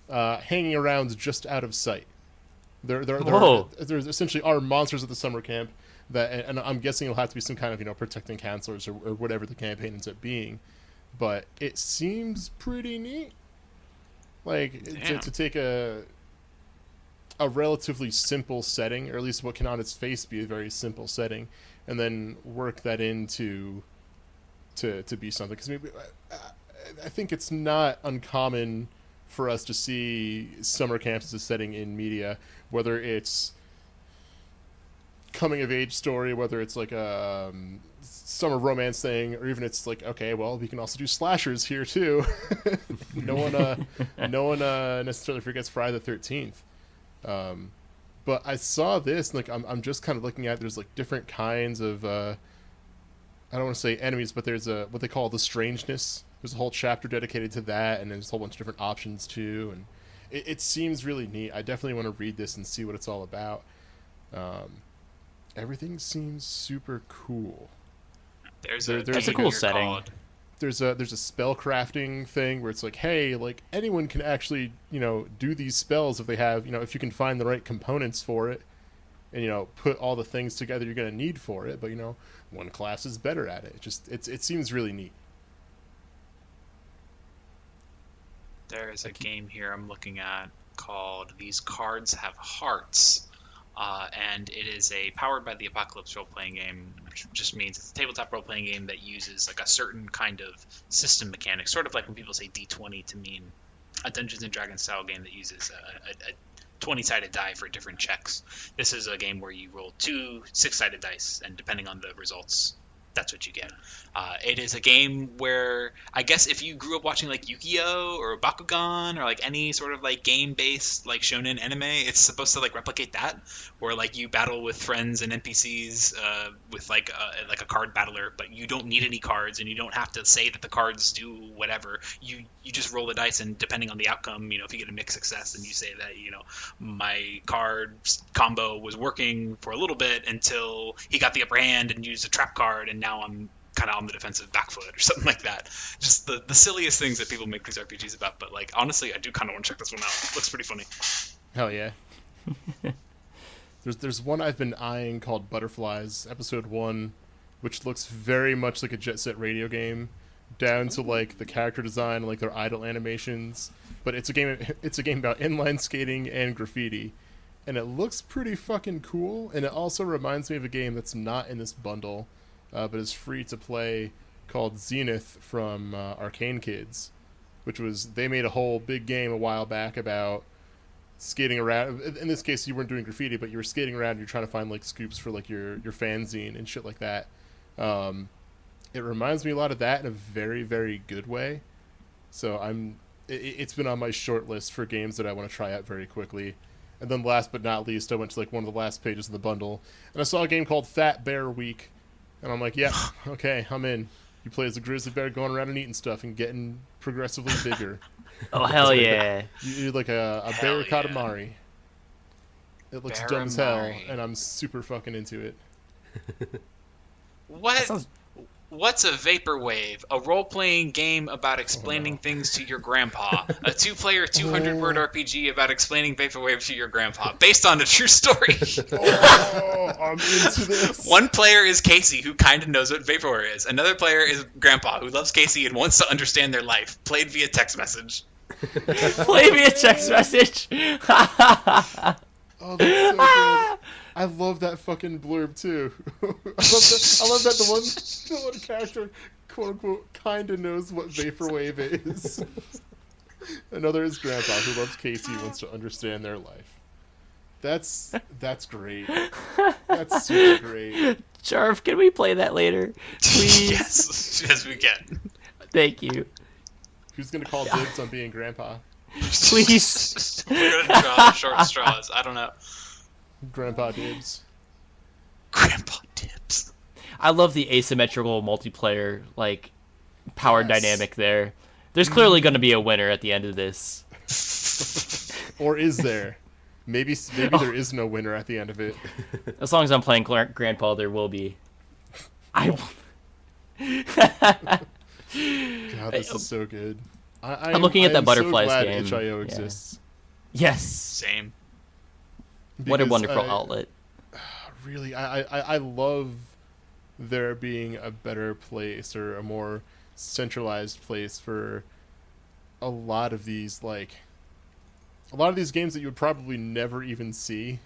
hanging around just out of sight. There's essentially are monsters at the summer camp that, and I'm guessing it'll have to be some kind of protecting counselors or whatever the campaign ends up being, but it seems pretty neat. Like to take a relatively simple setting, or at least what can on its face be a very simple setting, and then work that into to be something. Because I think it's not uncommon for us to see summer camps as a setting in media, whether it's coming of age story, whether it's like a summer romance thing, or even it's like, okay, well, we can also do slashers here too. no one necessarily forgets Friday the 13th. But I saw this, and like I'm just kind of looking at, there's like different kinds of I don't want to say enemies, but there's what they call the strangeness. There's a whole chapter dedicated to that, and there's a whole bunch of different options too, and it seems really neat. I definitely want to read this and see what it's all about. Everything seems super cool. There's a cool setting. There's a spell crafting thing where it's like, hey, like anyone can actually do these spells if they have if you can find the right components for it, and put all the things together you're going to need for it. But one class is better at it. It seems really neat. There is a game here I'm looking at called These Cards Have Hearts. And it is a powered by the Apocalypse role-playing game, which just means it's a tabletop role-playing game that uses like a certain kind of system mechanic, sort of like when people say D20 to mean a Dungeons and Dragons style game that uses a 20-sided die for different checks. This is a game where you roll 2 6-sided dice, and depending on the results, that's what you get. It is a game where I guess if you grew up watching like Yu-Gi-Oh or Bakugan or like any sort of like game-based like shonen anime, it's supposed to like replicate that, where like you battle with friends and NPCs with like a card battler, but you don't need any cards and you don't have to say that the cards do whatever. You just roll the dice, and depending on the outcome, if you get a mixed success, then you say that my card combo was working for a little bit until he got the upper hand and used a trap card, and now I'm kind of on the defensive back foot or something like that. Just the silliest things that people make these RPGs about. But like honestly, I do kind of want to check this one out. It looks pretty funny. Hell yeah. There's one I've been eyeing called Butterflies, episode 1, which looks very much like a Jet Set Radio game, down to like the character design, like their idle animations. But it's a game about inline skating and graffiti, and it looks pretty fucking cool. And it also reminds me of a game that's not in this bundle, but is free to play, called Zenith from Arcane Kids, which was, they made a whole big game a while back about skating around. In this case, you weren't doing graffiti, but you were skating around and you're trying to find like scoops for like your fanzine and shit like that. It reminds me a lot of that in a very, very good way. So it's been on my short list for games that I want to try out very quickly. And then last but not least, I went to like one of the last pages of the bundle, and I saw a game called Fat Bear Week. And I'm like, yeah, okay, I'm in. You play as a grizzly bear going around and eating stuff and getting progressively bigger. Oh, hell yeah. You like a bear katamari. It looks dumb as hell, and I'm super fucking into it. What? What's a vaporwave? A role-playing game about explaining things to your grandpa. A 2-player, 200-word RPG about explaining vaporwave to your grandpa, based on a true story. I'm into this. One player is Casey, who kind of knows what vaporwave is. Another player is Grandpa, who loves Casey and wants to understand their life. Played via text message. Play via text message. Oh, that's so good. I love that fucking blurb too. I love that the one character, quote unquote, kinda knows what vaporwave is. Another is Grandpa, who loves Casey, wants to understand their life. That's great. That's super great. Jarv, can we play that later, please? Yes, we can. Thank you. Who's gonna call dibs on being Grandpa? Please. We're gonna draw short straws. I don't know. Grandpa dibs. Grandpa dibs. I love the asymmetrical multiplayer like power dynamic there. There's clearly going to be a winner at the end of this. Or is there? Maybe there is no winner at the end of it. As long as I'm playing Grandpa, there will be. God, this is so good. I'm looking at that Butterflies so glad game. HIO exists. Yes. Same. What a Because wonderful outlet. Really, I love there being a better place or a more centralized place for a lot of these games that you would probably never even see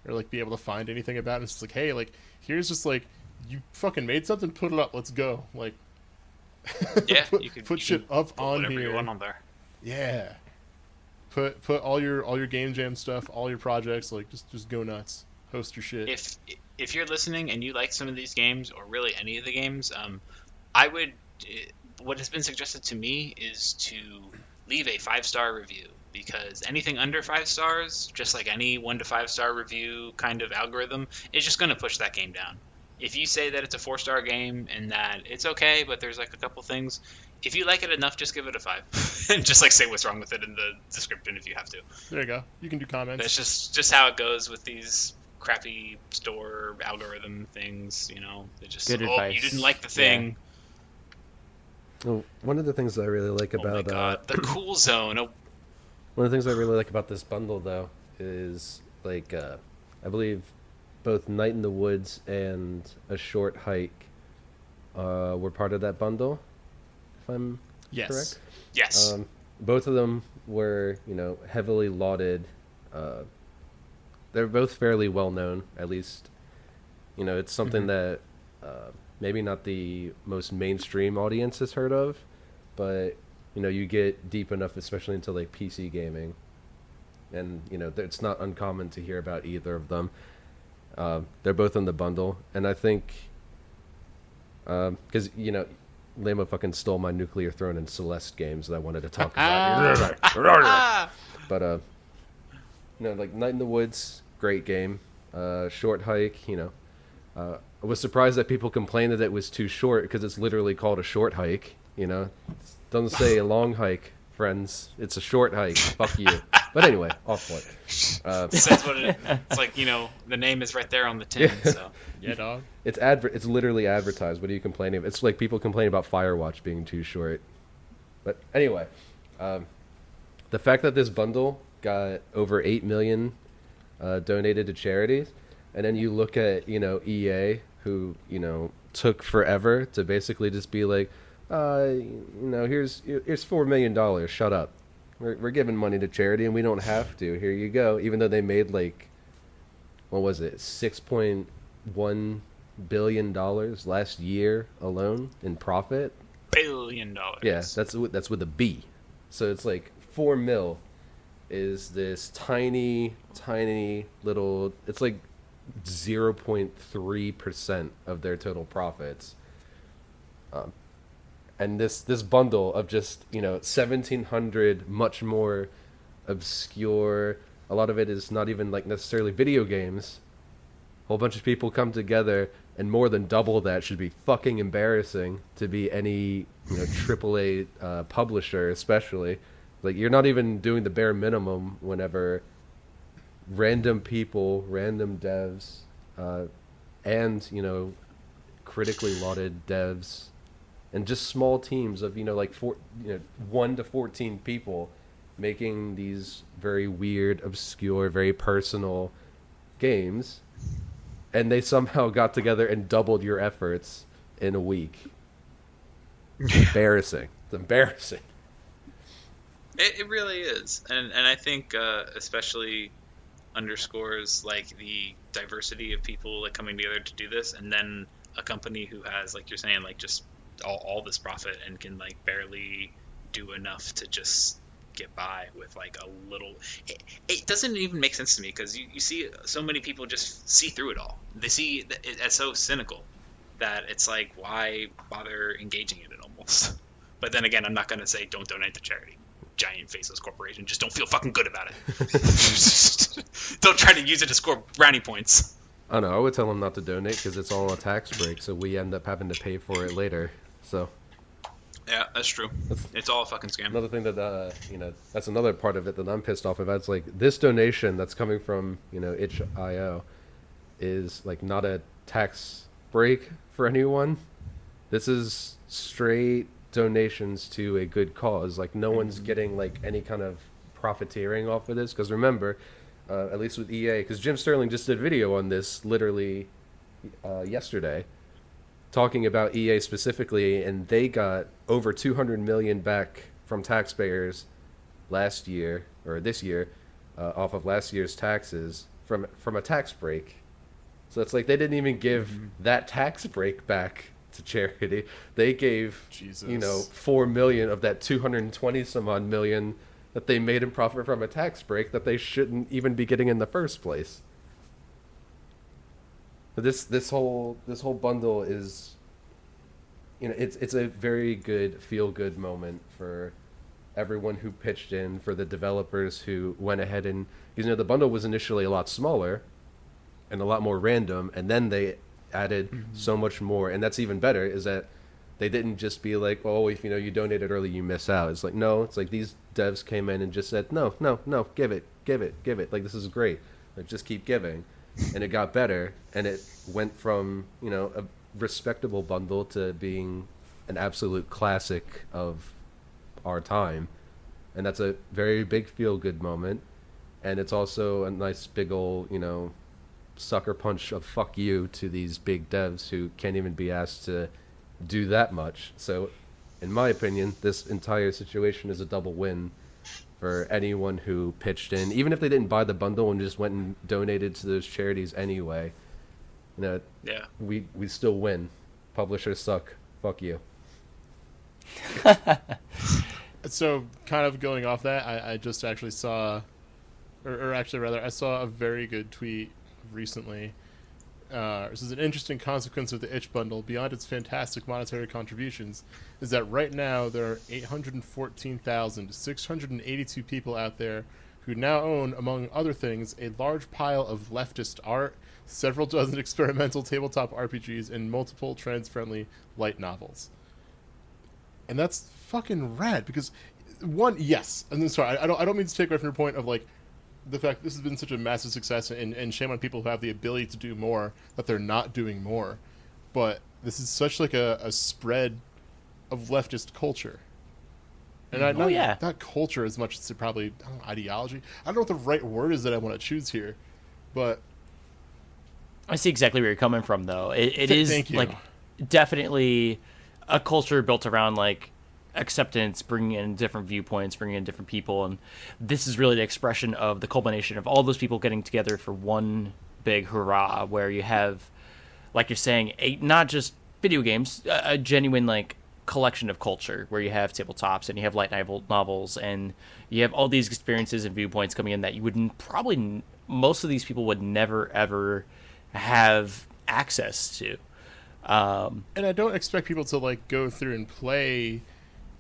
or like be able to find anything about. And it's just like, hey, like here's just like you fucking made something, put it up, let's go. Like Yeah, put shit up put on whatever here. you want on there. Yeah. Put all your game jam stuff, all your projects, like just go nuts. Host your shit. If you're listening and you like some of these games or really any of the games, I would. What has been suggested to me is to leave a 5-star review, because anything under 5 stars, just like any 1 to 5 star review kind of algorithm, is just going to push that game down. If you say that it's a 4-star game and that it's okay, but there's like a couple things, if you like it enough, just give it a 5, and just like say what's wrong with it in the description if you have to. There you go. You can do comments. That's just how it goes with these crappy store algorithm things. They just Good advice. You didn't like the thing. Well, one of the things I really like Oh my about god, the cool zone. Oh, one of the things I really like about this bundle, though, is like I believe both Night in the Woods and A Short Hike were part of that bundle, if I'm correct. yes. Both of them were, heavily lauded. They're both fairly well known, at least. It's something that maybe not the most mainstream audience has heard of, but you get deep enough, especially into like PC gaming, and it's not uncommon to hear about either of them. They're both in the bundle, and I think because Lamo fucking stole my Nuclear Throne and Celeste games that I wanted to talk about. But like Night in the Woods, great game. Short Hike, I was surprised that people complained that it was too short, because it's literally called a short hike. It doesn't say a long hike, friends. It's a short hike. Fuck you. But anyway, off point. Says what it's like. The name is right there on the tin. So Yeah, dog. It's literally advertised. What are you complaining about? It's like people complain about Firewatch being too short. But anyway, the fact that this bundle got over 8 million donated to charities, and then you look at EA, who took forever to basically just be like, here's $4 million. Shut up. We're giving money to charity and we don't have to. Here you go. Even though they made like, what was it, $6.1 billion last year alone in profit. $1 billion. Yeah, that's with a B. So it's like 4 mil is this tiny little. It's like 0.3% of their total profits. And this bundle of just 1,700 much more obscure. A lot of it is not even like necessarily video games. A whole bunch of people come together, and more than double that should be fucking embarrassing to be any AAA publisher, especially. Like, you're not even doing the bare minimum whenever random people, random devs, and critically lauded devs, and just small teams of 1 to 14 people making these very weird, obscure, very personal games, and they somehow got together and doubled your efforts in a week. Embarrassing. It's embarrassing. It really is, and I think especially underscores like the diversity of people like coming together to do this, and then a company who has, like you're saying, like just all this profit and can like barely do enough to just get by with like a little. It doesn't even make sense to me, because you see so many people just see through it all. They see it as so cynical that it's like, why bother engaging in it almost. But then again, I'm not going to say don't donate to charity. Giant faceless corporation. Just don't feel fucking good about it. Don't try to use it to score brownie points. I don't know. I would tell them not to donate because it's all a tax break, so we end up having to pay for it later. So yeah, that's true. It's all a fucking scam. Another thing that that's another part of it that I'm pissed off about. It's like this donation that's coming from itch.io is like not a tax break for anyone. This is straight donations to a good cause. Like, no one's getting like any kind of profiteering off of this, because remember, at least with EA, because Jim Sterling just did a video on this literally yesterday, talking about EA specifically, and they got over 200 million back from taxpayers last year or this year off of last year's taxes from a tax break. So it's like they didn't even give that tax break back to charity. They gave, Jesus. 4 million of that 220 some odd million that they made in profit from a tax break that they shouldn't even be getting in the first place. But this whole bundle is, it's a very good feel good moment for everyone who pitched in, for the developers who went ahead and, because the bundle was initially a lot smaller and a lot more random, and then they added so much more, and that's even better, is that they didn't just be like, oh, if you donated early, you miss out. It's like, no, it's like these devs came in and just said, no, give it, like, this is great, like, just keep giving. And it got better, and it went from a respectable bundle to being an absolute classic of our time, and that's a very big feel good moment, and it's also a nice big old sucker punch of fuck you to these big devs who can't even be asked to do that much. So in my opinion, this entire situation is a double win for anyone who pitched in, even if they didn't buy the bundle and just went and donated to those charities anyway. Yeah, we still win. Publishers suck, fuck you. So, kind of going off that, I just actually saw, or actually rather, I saw a very good tweet recently. This is an interesting consequence of the itch bundle, beyond its fantastic monetary contributions, is that right now there are 814,682 people out there who now own, among other things, a large pile of leftist art, several dozen experimental tabletop RPGs, and multiple trans-friendly light novels. And that's fucking rad, because one, yes, and then sorry, I don't mean to take away from your point of like the fact that this has been such a massive success, and shame on people who have the ability to do more that they're not doing more, but this is such like a spread of leftist culture, and not culture as much as probably ideology. I don't know what the right word is that I want to choose here, but I see exactly where you're coming from, though. It is like definitely a culture built around like acceptance, bringing in different viewpoints, bringing in different people, and this is really the expression of the culmination of all those people getting together for one big hurrah, where you have, like you're saying, not just video games, a genuine like collection of culture, where you have tabletops and you have light novels and you have all these experiences and viewpoints coming in that you wouldn't probably, most of these people would never ever have access to. And I don't expect people to like go through and play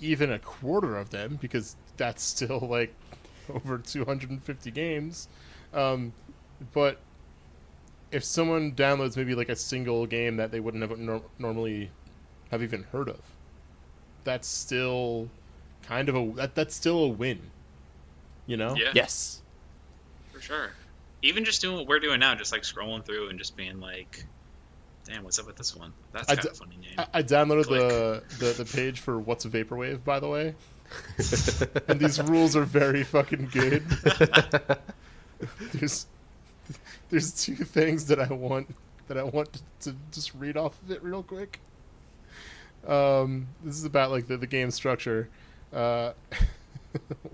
even a quarter of them, because that's still like over 250 games. But if someone downloads maybe like a single game that they wouldn't have normally have even heard of, that's still kind of that's still a win, Yeah. Yes. For sure. Even just doing what we're doing now, just like scrolling through and just being like, damn, what's up with this one? That's kind of a funny name. I downloaded the page for What's a Vaporwave, by the way. And these rules are very fucking good. There's two things that I want to just read off of it real quick. This is about like the game structure.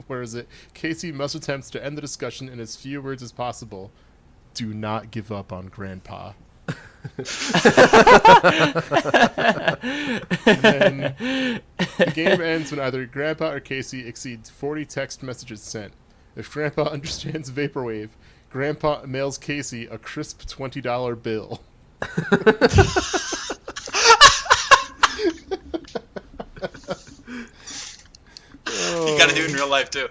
Where is it? Casey must attempt to end the discussion in as few words as possible. Do not give up on Grandpa. And then the game ends when either Grandpa or Casey exceeds 40 text messages sent. If Grandpa understands Vaporwave, Grandpa mails Casey a crisp $20 bill. You gotta do it in real life too.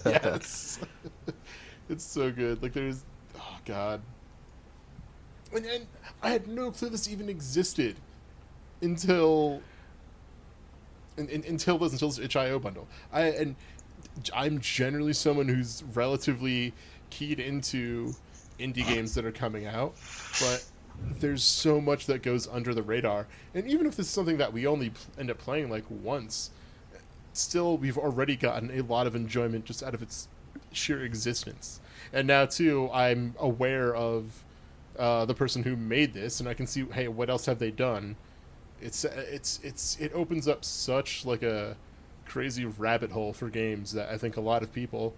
Yes. It's so good. Like there's, oh god. And I had no clue this even existed until this itch.io bundle. I'm generally someone who's relatively keyed into indie games that are coming out, but there's so much that goes under the radar. And even if this is something that we only end up playing like once, still we've already gotten a lot of enjoyment just out of its sheer existence. And now too, I'm aware of the person who made this, and I can see, hey, what else have they done? It opens up such like a crazy rabbit hole for games that I think a lot of people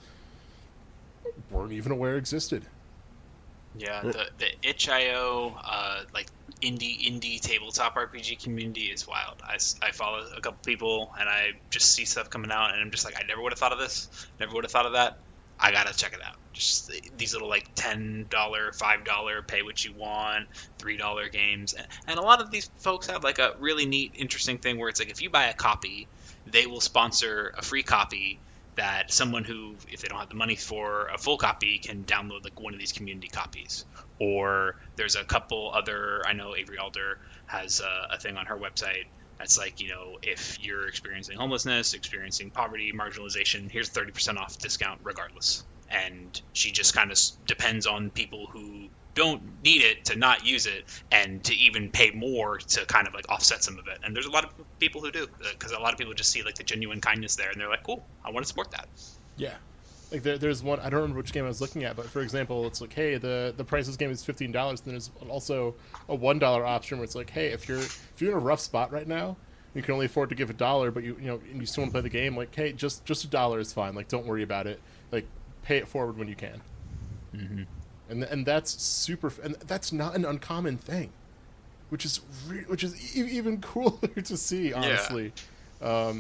weren't even aware existed. Yeah, the itch.io like indie tabletop RPG community is wild. I follow a couple people and I just see stuff coming out and I'm just like, I never would have thought of this, never would have thought of that. I gotta check it out. Just these little like $10, $5 pay what you want, $3 games, and a lot of these folks have like a really neat, interesting thing where it's like if you buy a copy, they will sponsor a free copy that someone who, if they don't have the money for a full copy, can download like one of these community copies. Or there's a couple other, I know Avery Alder has a thing on her website that's like, you know, if you're experiencing homelessness, experiencing poverty, marginalization, here's 30% off discount regardless. And she just kind of depends on people who don't need it to not use it and to even pay more to kind of like offset some of it. And there's a lot of people who do, because a lot of people just see like the genuine kindness there and they're like, cool, I want to support that. Yeah. Like there's one, I don't remember which game I was looking at, but for example, it's like, hey, the price of this game is $15. Then there's also a $1 option where it's like, hey, if you're in a rough spot right now, you can only afford to give $1, but you know, and you still want to play the game, like, hey, just $1 is fine. Like, don't worry about it. Like, pay it forward when you can. Mm-hmm. And that's super, and that's not an uncommon thing, which is even cooler to see, honestly. Yeah.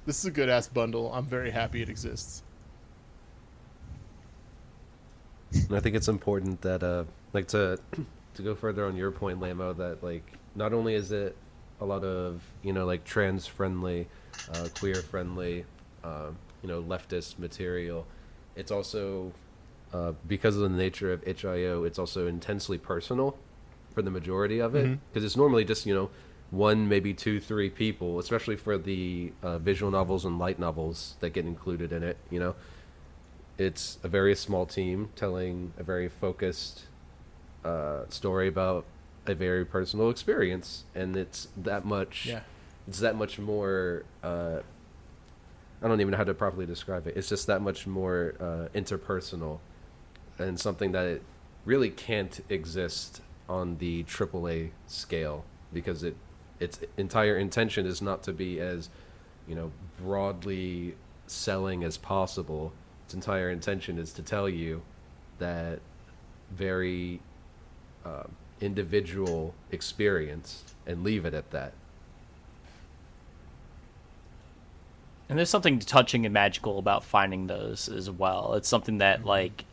This is a good ass bundle. I'm very happy it exists. And I think it's important that like to go further on your point, Lamo, that like not only is it a lot of, you know, like trans friendly, queer friendly, you know, leftist material, it's also because of the nature of itch.io, it's also intensely personal for the majority of it, because it's normally just, you know, one, maybe two, three people, especially for the visual novels and light novels that get included in it. You know, it's a very small team telling a very focused story about a very personal experience, and it's that much. Yeah. It's that much more. I don't even know how to properly describe it. It's just that much more interpersonal, and something that it really can't exist on the AAA scale, because its entire intention is not to be as, you know, broadly selling as possible. Its entire intention is to tell you that very individual experience and leave it at that. And there's something touching and magical about finding those as well. It's something that, like,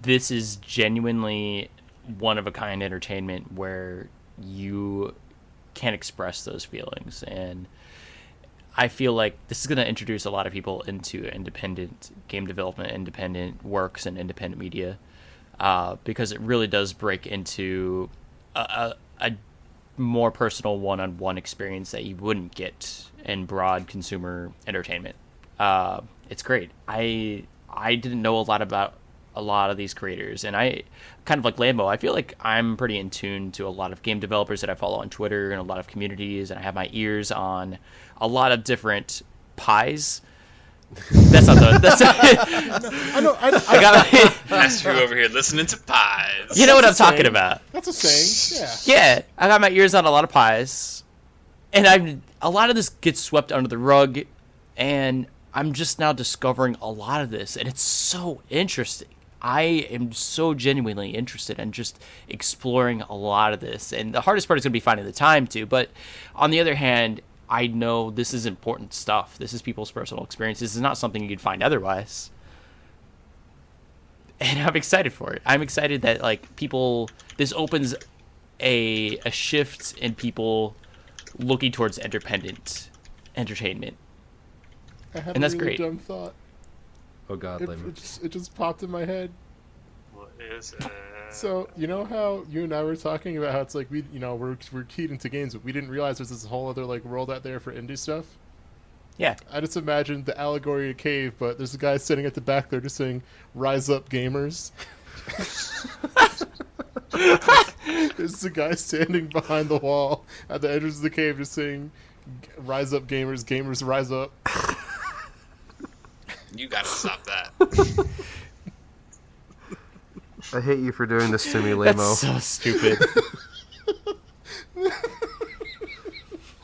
this is genuinely one-of-a-kind entertainment where you can express those feelings. And I feel like this is going to introduce a lot of people into independent game development, independent works, and independent media, because it really does break into a more personal one-on-one experience that you wouldn't get in broad consumer entertainment. It's great. I didn't know a lot about a lot of these creators, and I kind of like Lambo. I feel like I'm pretty in tune to a lot of game developers that I follow on Twitter and a lot of communities, and I have my ears on a lot of different pies. That's not the. That's I know. I got my Master over here listening to pies. You know what I'm talking about? That's a saying. Yeah. Yeah, I got my ears on a lot of pies, and a lot of this gets swept under the rug, and I'm just now discovering a lot of this, and it's so interesting. I am so genuinely interested in just exploring a lot of this, and the hardest part is going to be finding the time to. But on the other hand, I know this is important stuff. This is people's personal experiences. This is not something you'd find otherwise. And I'm excited for it. I'm excited that, like, people, this opens a shift in people looking towards independent entertainment. I had and that's a really great. dumb thought. Oh God, it just popped in my head. What is it? So, you know how you and I were talking about how it's like we're keyed into games, but we didn't realize there's this whole other like world out there for indie stuff? Yeah. I just imagined the allegory cave, but there's a guy sitting at the back there just saying, "Rise up, gamers." There's a guy standing behind the wall at the entrance of the cave just saying, "Rise up, gamers, gamers rise up." You gotta stop that. I hate you for doing this to me, That's Lamo. so stupid.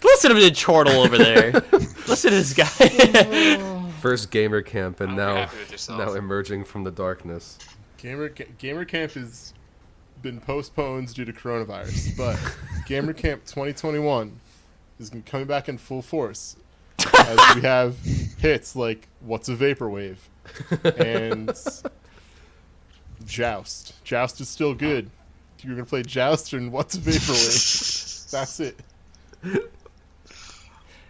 Listen to the chortle over there. Listen to this guy. First gamer camp, and You're now happy with yourself. emerging from the darkness. Gamer Camp has been postponed due to coronavirus, but Gamer Camp 2021 is coming back in full force as we have hits like What's a Vaporwave and Joust. Joust is still good. You're gonna play Joust and What's a Vaporwave. That's it.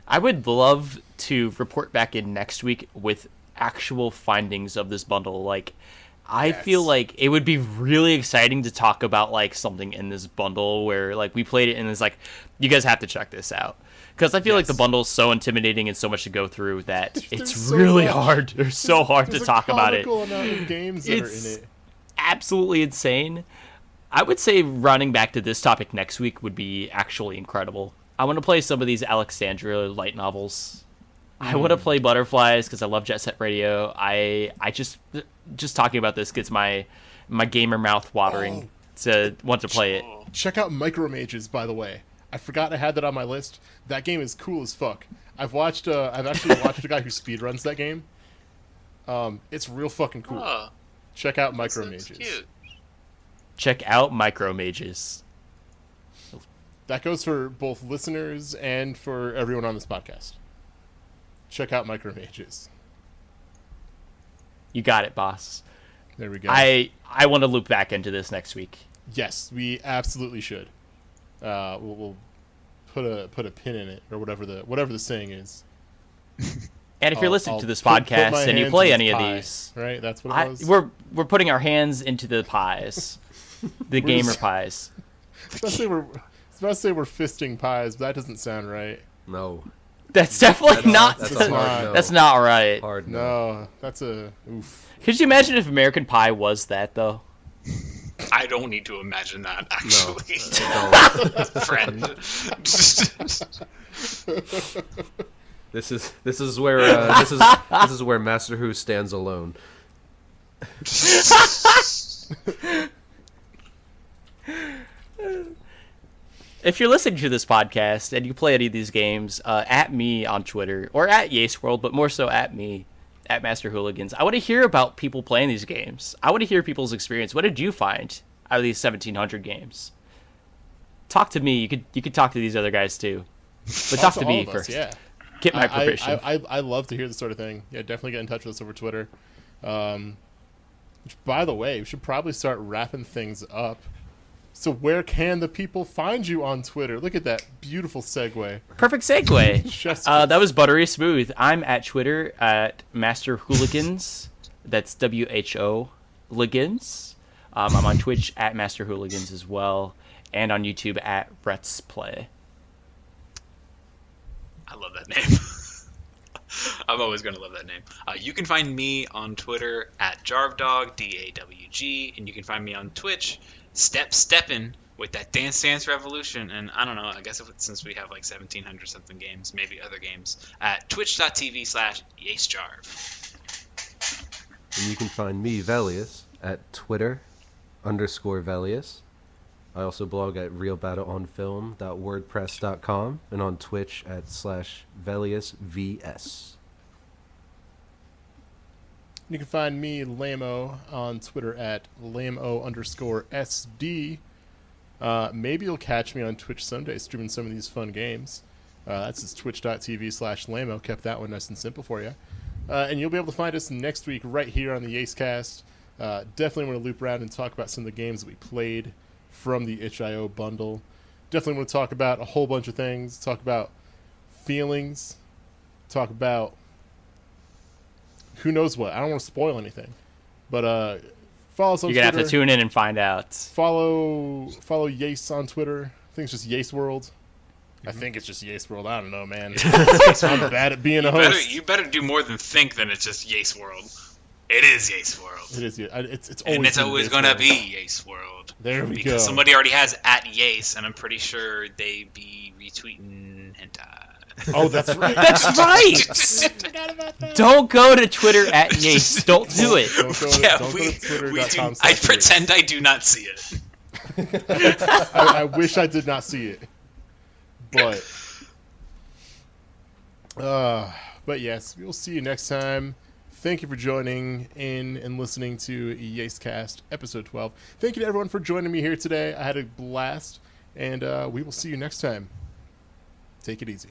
I would love to report back in next week with actual findings of this bundle. Like, I feel like it would be really exciting to talk about like something in this bundle where like we played it and it's like, you guys have to check this out. Because I feel like the bundle is so intimidating and so much to go through that it's so really much. hard. There's so hard to talk about it. There's a comical amount of games that are in it. Absolutely insane. I would say running back to this topic next week would be actually incredible. I want to play some of these Alexandria light novels. I want to play Butterflies because I love Jet Set Radio. I just talking about this gets my gamer mouth watering to want to play it. Check out Micromages, by the way. I forgot I had that on my list. That game is cool as fuck. I've actually watched a guy who speedruns that game. It's real fucking cool. Oh, Check out that's Micromages. cute. Check out Micromages. That goes for both listeners and for everyone on this podcast. Check out Micromages. You got it, boss. There we go. I want to loop back into this next week. Yes, we absolutely should. We'll put a pin in it or whatever the saying is. And if you're listening I'll to this put my podcast and you hands play in any this of pie, these, right? That's what it was. we're putting our hands into the pies, the gamer pies. I was about to say we're fisting pies, but that doesn't sound right. No. That's definitely not. That's It's a hard not. no. That's not right. Hard no. No, that's a oof. Could you imagine if American Pie was that though? I don't need to imagine that, actually. Friend. This is where Master Who stands alone. If you're listening to this podcast and you play any of these games, at me on Twitter or at YASeWorld, but more so at me, at Master Hooligans. I want to hear about people playing these games. I want to hear people's experience. What did you find out of these 1,700 games? Talk to me. You could talk to these other guys too, but talk to all me of us, first. yeah. Get my permission. I love to hear this sort of thing. Yeah, definitely get in touch with us over Twitter. Which, by the way, we should probably start wrapping things up. So where can the people find you on Twitter? Look at that beautiful segue. Perfect segue. Just That was buttery smooth. I'm at Twitter at Master Hooligans. That's WHO Ligans. I'm on Twitch at Master Hooligans as well, and on YouTube at Brett's Play. I love that name. I'm always going to love that name. You can find me on Twitter at JarvDog, DAWG, and you can find me on Twitch, Steppin' with that Dance Revolution, and I don't know, I guess since we have like 1,700 something games, maybe other games, at twitch.tv/YaceJarv. And you can find me, Velius, at Twitter_Velius. I also blog at realbattleonfilm.wordpress.com and on Twitch at /VeliusVS. You can find me, Lamo, on Twitter at Lamo_SD. Maybe you'll catch me on Twitch someday streaming some of these fun games. That's just twitch.tv/Lamo. Kept that one nice and simple for you. And you'll be able to find us next week right here on the YASEcast. Definitely want to loop around and talk about some of the games that we played from the itch.io bundle. Definitely want to talk about a whole bunch of things. Talk about feelings. Talk about who knows what. I don't want to spoil anything. But follow us on You're going to Twitter. have to tune in and find out. Follow Yase on Twitter. I think it's just YaseWorld. I think it's just YaseWorld. I don't know, man. I'm bad at being a host. You better do more than think than it's just YaseWorld. It is Yace World. It is. It's always. And it's been always Yace gonna World. be Yace World. There we because go. somebody already has at Yace, and I'm pretty sure they be retweeting hentai. Oh, that's right. That's right. Forgot about that. Don't go to Twitter at Yace. Don't do it. Don't go to, Yeah, don't we go to twitter.com. do. I pretend I do not see it. I wish I did not see it, but yes, we will see you next time. Thank you for joining in and listening to YASEcast episode 12. Thank you to everyone for joining me here today. I had a blast, and we will see you next time. Take it easy.